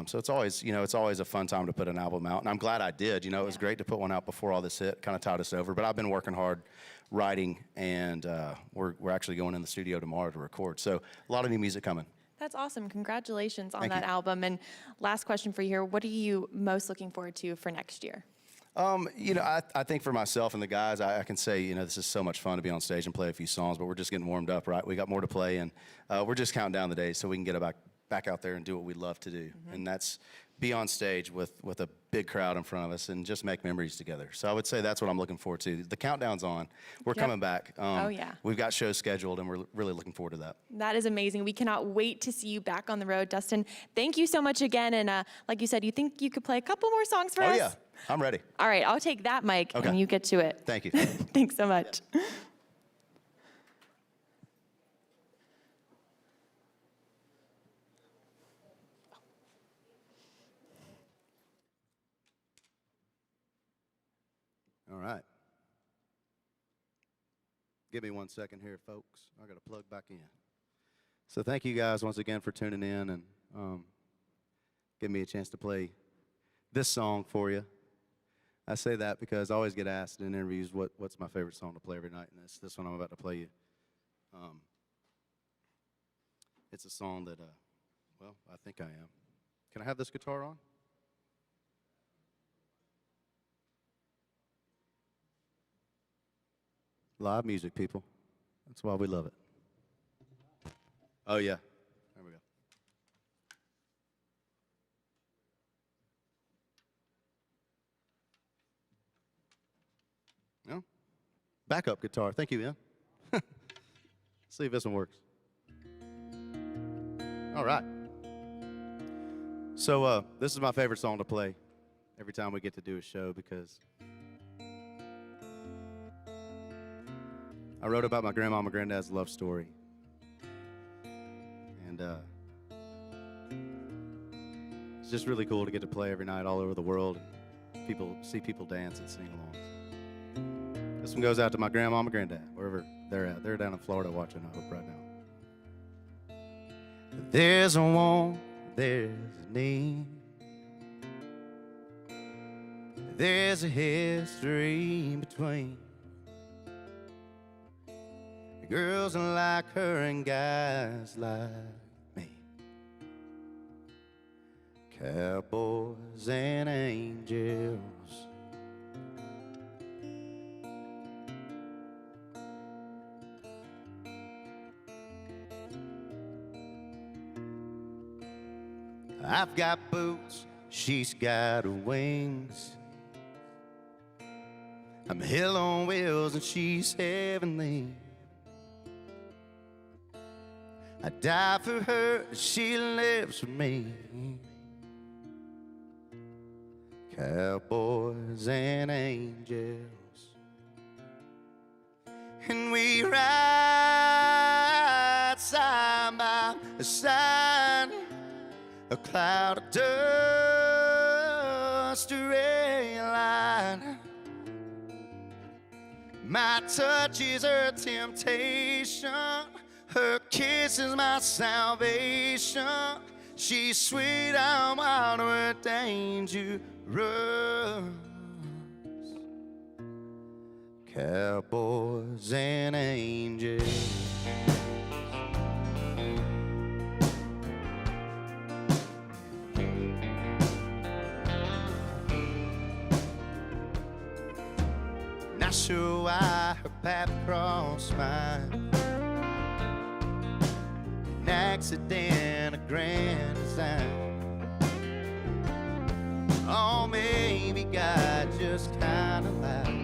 Speaker 15: so it's always a fun time to put an album out. And I'm glad I did. You know, it was great to put one out before all this hit, kind of tied us over. But I've been working hard writing, and we're actually going in the studio tomorrow to record. So a lot of new music coming.
Speaker 1: That's awesome. Congratulations on
Speaker 15: Thank
Speaker 1: that
Speaker 15: you.
Speaker 1: album. And last question for you here, what are you most looking forward to for next year?
Speaker 15: You know, I think for myself and the guys, I can say, you know, this is so much fun to be on stage and play a few songs, but we're just getting warmed up, right? We got more to play, and we're just counting down the days so we can get back out there and do what we love to do. And that's be on stage with a big crowd in front of us and just make memories together. So I would say that's what I'm looking forward to. The countdown's on. We're coming back.
Speaker 1: Oh, yeah.
Speaker 15: We've got shows scheduled, and we're really looking forward to that.
Speaker 1: That is amazing. We cannot wait to see you back on the road, Dustin. Thank you so much again. And like you said, you think you could play a couple more songs for us?
Speaker 15: Oh, yeah. I'm ready.
Speaker 1: All right. I'll take that mic,
Speaker 15: Okay.
Speaker 1: and you get to it.
Speaker 15: Thank you.
Speaker 1: Thanks so much.
Speaker 15: All right. Give me 1 second here, folks. I got to plug back in. So thank you guys once again for tuning in and giving me a chance to play this song for you. I say that because I always get asked in interviews what's my favorite song to play every night, and this one I'm about to play you. It's a song that, well, I think I am. Can I have this guitar on? Live music, people. That's why we love it. Oh, yeah. There we go. No? Backup guitar. Thank you, Ian. See if this one works. All right. So this is my favorite song to play every time we get to do a show because I wrote about my grandma and granddad's love story. And it's just really cool to get to play every night all over the world and see people dance and sing along. This one goes out to my grandma and granddad, wherever they're at. They're down in Florida watching, I hope, right now. There's a want, there's a need. There's a history between girls like her and guys like me. Cowboys and angels. I've got boots, she's got wings. I'm hell on wheels and she's heavenly. I die for her, she lives for me. Cowboys and angels. And we ride side by side, a cloud of dust, a ray line. My touch is her temptation, her kiss is my salvation. She's sweet, I'm wild, we're dangerous. Cowboys and angels. Not sure why her path crossed mine. An accident, a grand design. Oh, maybe God just kinda lied.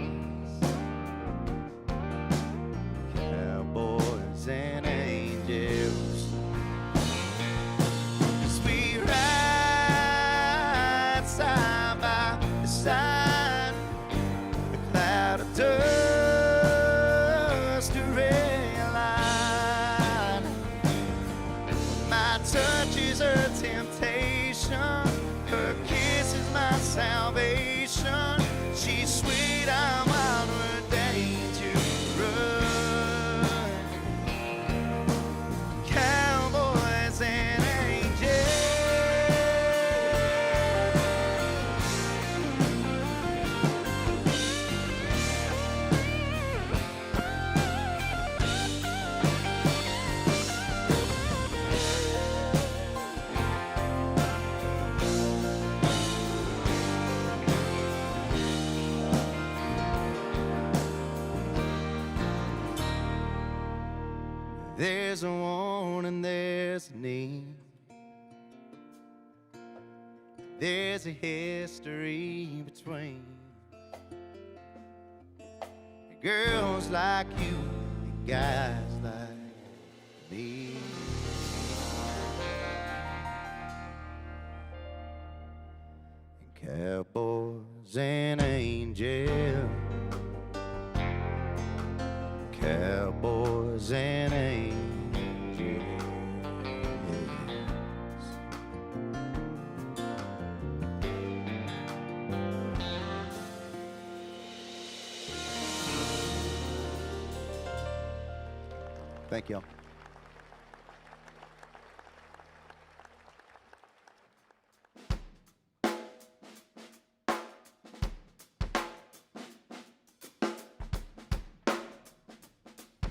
Speaker 15: There's a want and there's a need. There's a history between girls like you and guys like me. Cowboys and angels, cowboys and angels. Thank y'all.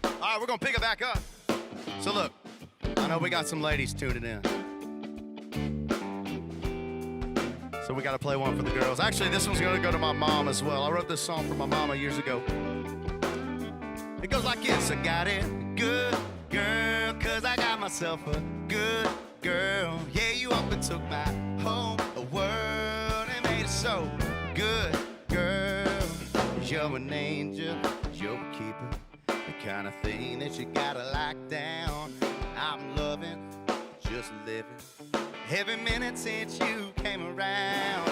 Speaker 15: All right, we're gonna pick it back up. So look, I know we got some ladies tuning in. So we gotta play one for the girls. Actually, this one's gonna go to my mom as well. I wrote this song for my mama years ago. It goes like this: I got it good, girl, 'cause I got myself a good girl. Yeah, you up and took my home, a world, and made it so good, girl. You're an angel, you're a keeper. The kind of thing that you gotta lock down. I'm loving, just living every minute since you came around.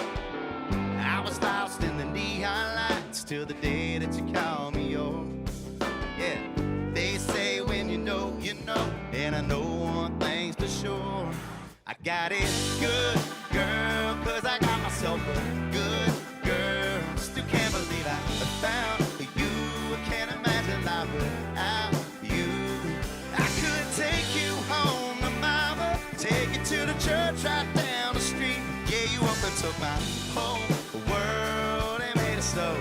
Speaker 15: I was lost in the neon lights till the day that you called me yours. Yeah, they say when you know, and I know one thing's for sure. I got it good, girl, 'cause I got myself a good girl. Still can't believe I found you. I can't imagine life without you. I could take you home to mama, take you to the church right down the street. Yeah, you up and took my whole world and made it so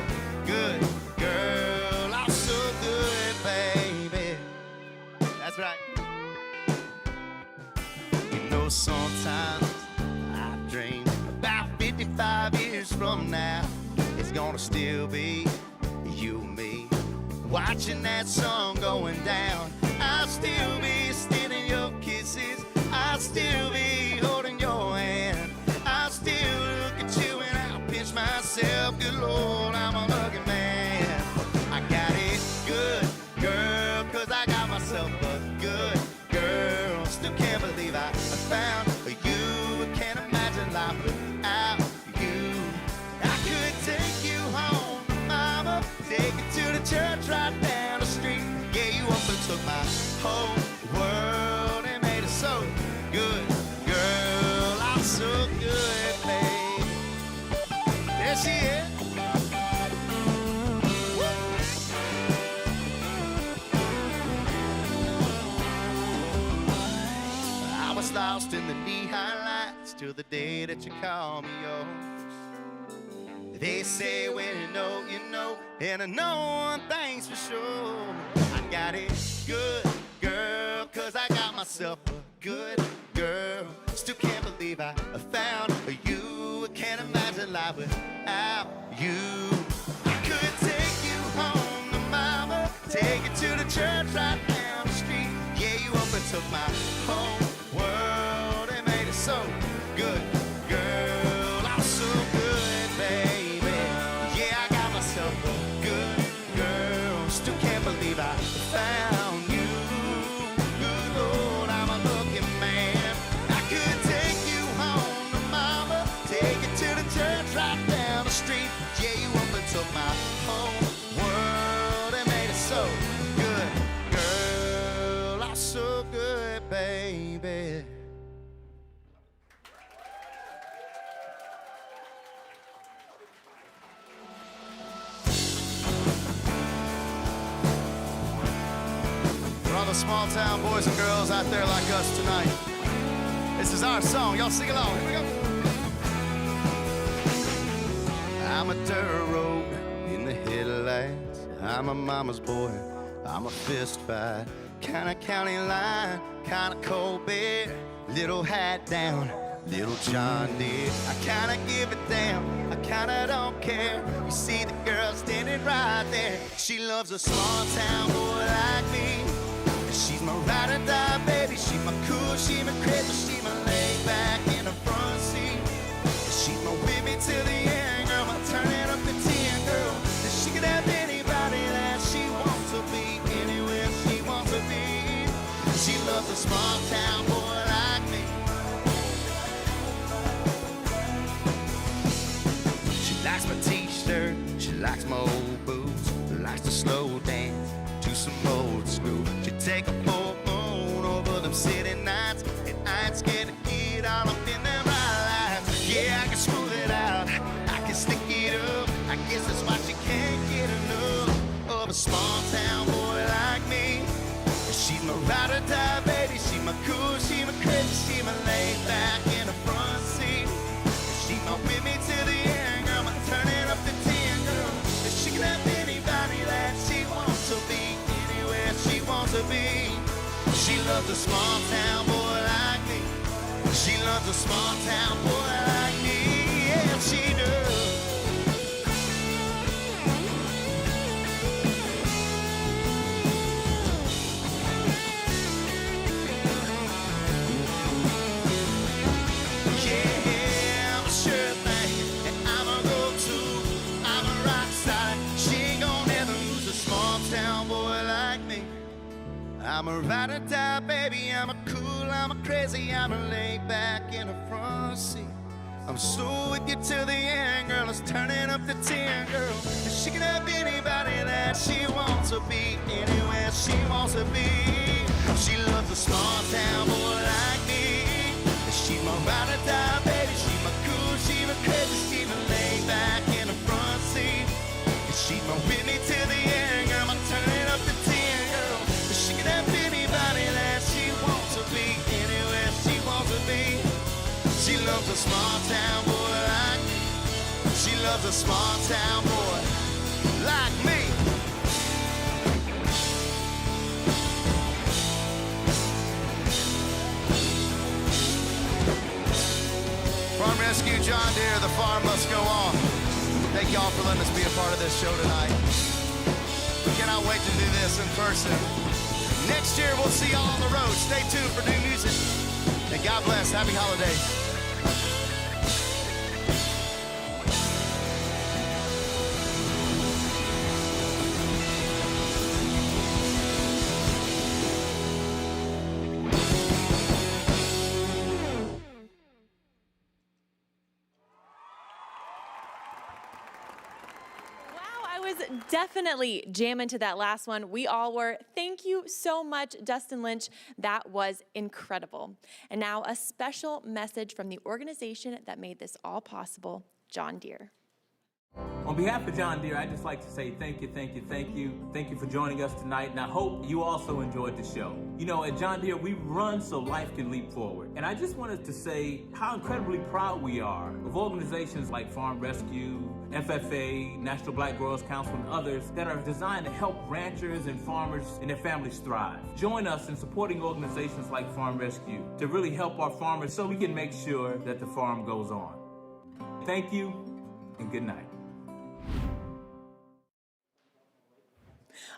Speaker 15: good, girl. I'm so good, baby. That's right. You know, sometimes I dream about 55 years from now. It's gonna still be you and me, watching that sun going down. I'll still be stealing your kisses. I'll still be holding your hand. I'll still look at you and I'll pinch myself. Good Lord, I'm a lucky man. I got it good, girl, 'cause I got myself a good girl. Still can't believe I found you. I can't imagine life without you. I could take you home, mama, take you to the church right down the street. Yeah, you up and took my whole world and made it so good, girl. I'm so good, babe. There she is. I was lost in the neon lights till the day that you called me yours. They say when you know, and I know one thing's for sure. I got it good, girl, 'cause I got myself a good girl. Still can't believe I found you. I can't imagine life without you. I could take you home to mama, take you to the church right down the street. Yeah, you up and took my whole world and made it so good, girl. I'm so good, baby. Yeah, I got myself a good girl. Still can't believe I found you. Good Lord, I'm a lucky man. I could take you home to mama, take you to the church right down the street. Yeah, you up and took my whole world and made it so good, girl. I'm so good, baby. For all the small town boys and girls out there like us tonight, this is our song. Y'all sing along. Here we go. I'm a dirt road in the headlights. I'm a mama's boy. I'm a fist fight. Kinda county line, kinda cold beer. Little hat down, little John Deere. I kinda give it down, I kinda don't care. You see the girl standing right there. She loves a small town boy like me. She's
Speaker 3: my ride or die, baby. She my cool, she my crazy, she my lay back in the front seat. She's my with me till the end, girl. I'm turning up the 10, girl. And she can have anybody that she wants to be, anywhere she wants to be. She loves a small town boy like me. She likes my t-shirt, she likes my old boots, likes to slow dance to some old school. She take a full moon over them city nights, and I ain't scared to get all up in them highlights. Yeah, I can smooth it out, I can stick it up. I guess that's why she can't get enough of a small town boy like me. She's my ride or die, baby. She my cool, she my crazy, she my laid back in the front seat. She my with me till the end, girl. I'm turning up the 10, girl. And she can have anybody that she wants to be, anywhere she wants to be. She loves a small town boy like me. She loves a small town boy like me. Yeah, she does. I'm a ride or die, baby. I'm a cool, I'm a crazy, I'm a laid back in the front seat. I'm so with you till the end, girl. It's turning up the 10, girl. And she can have anybody that she wants to be, anywhere she wants to be. She loves a small town boy like me. And she's my ride or die, baby. She's my cool, she's my crazy, she's my laid back in the front seat. And she's my with me till the end, girl. I'm turning up the 10, girl. She can have anybody that she wants to be, anywhere she wants to be. She loves a small town boy like me. She loves a small town boy like me. Farm Rescue, John Deere, the farm must go on. Thank y'all for letting us be a part of this show tonight. We cannot wait to do this in person. Next year, we'll see y'all on the road. Stay tuned for new music. And God bless. Happy holidays.
Speaker 1: Definitely jamming to that last one. We all were. Thank you so much, Dustin Lynch. That was incredible. And now a special message from the organization that made this all possible, John Deere.
Speaker 16: On behalf of John Deere, I'd just like to say thank you, thank you, thank you. Thank you for joining us tonight, and I hope you also enjoyed the show. You know, at John Deere, we run so life can leap forward. And I just wanted to say how incredibly proud we are of organizations like Farm Rescue, FFA, National Black Growers Council, and others that are designed to help ranchers and farmers and their families thrive. Join us in supporting organizations like Farm Rescue to really help our farmers so we can make sure that the farm goes on. Thank you, and good night.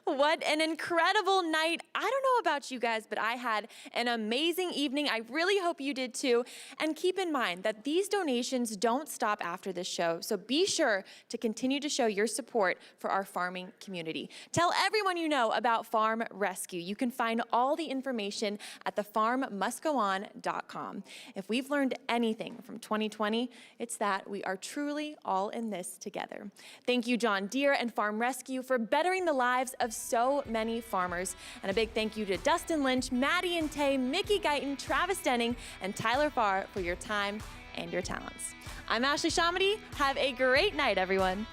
Speaker 1: What an incredible night. I don't know about you guys, but I had an amazing evening. I really hope you did too. And keep in mind that these donations don't stop after this show, so be sure to continue to show your support for our farming community. Tell everyone you know about Farm Rescue. You can find all the information at thefarmmustgoon.com. If we've learned anything from 2020, it's that we are truly all in this together. Thank you, John Deere and Farm Rescue, for bettering the lives of so many farmers. And a big thank you to Dustin Lynch, Maddie and Tay, Mickey Guyton, Travis Denning, and Tyler Farr for your time and your talents. I'm Ashley Shamady. Have a great night, everyone.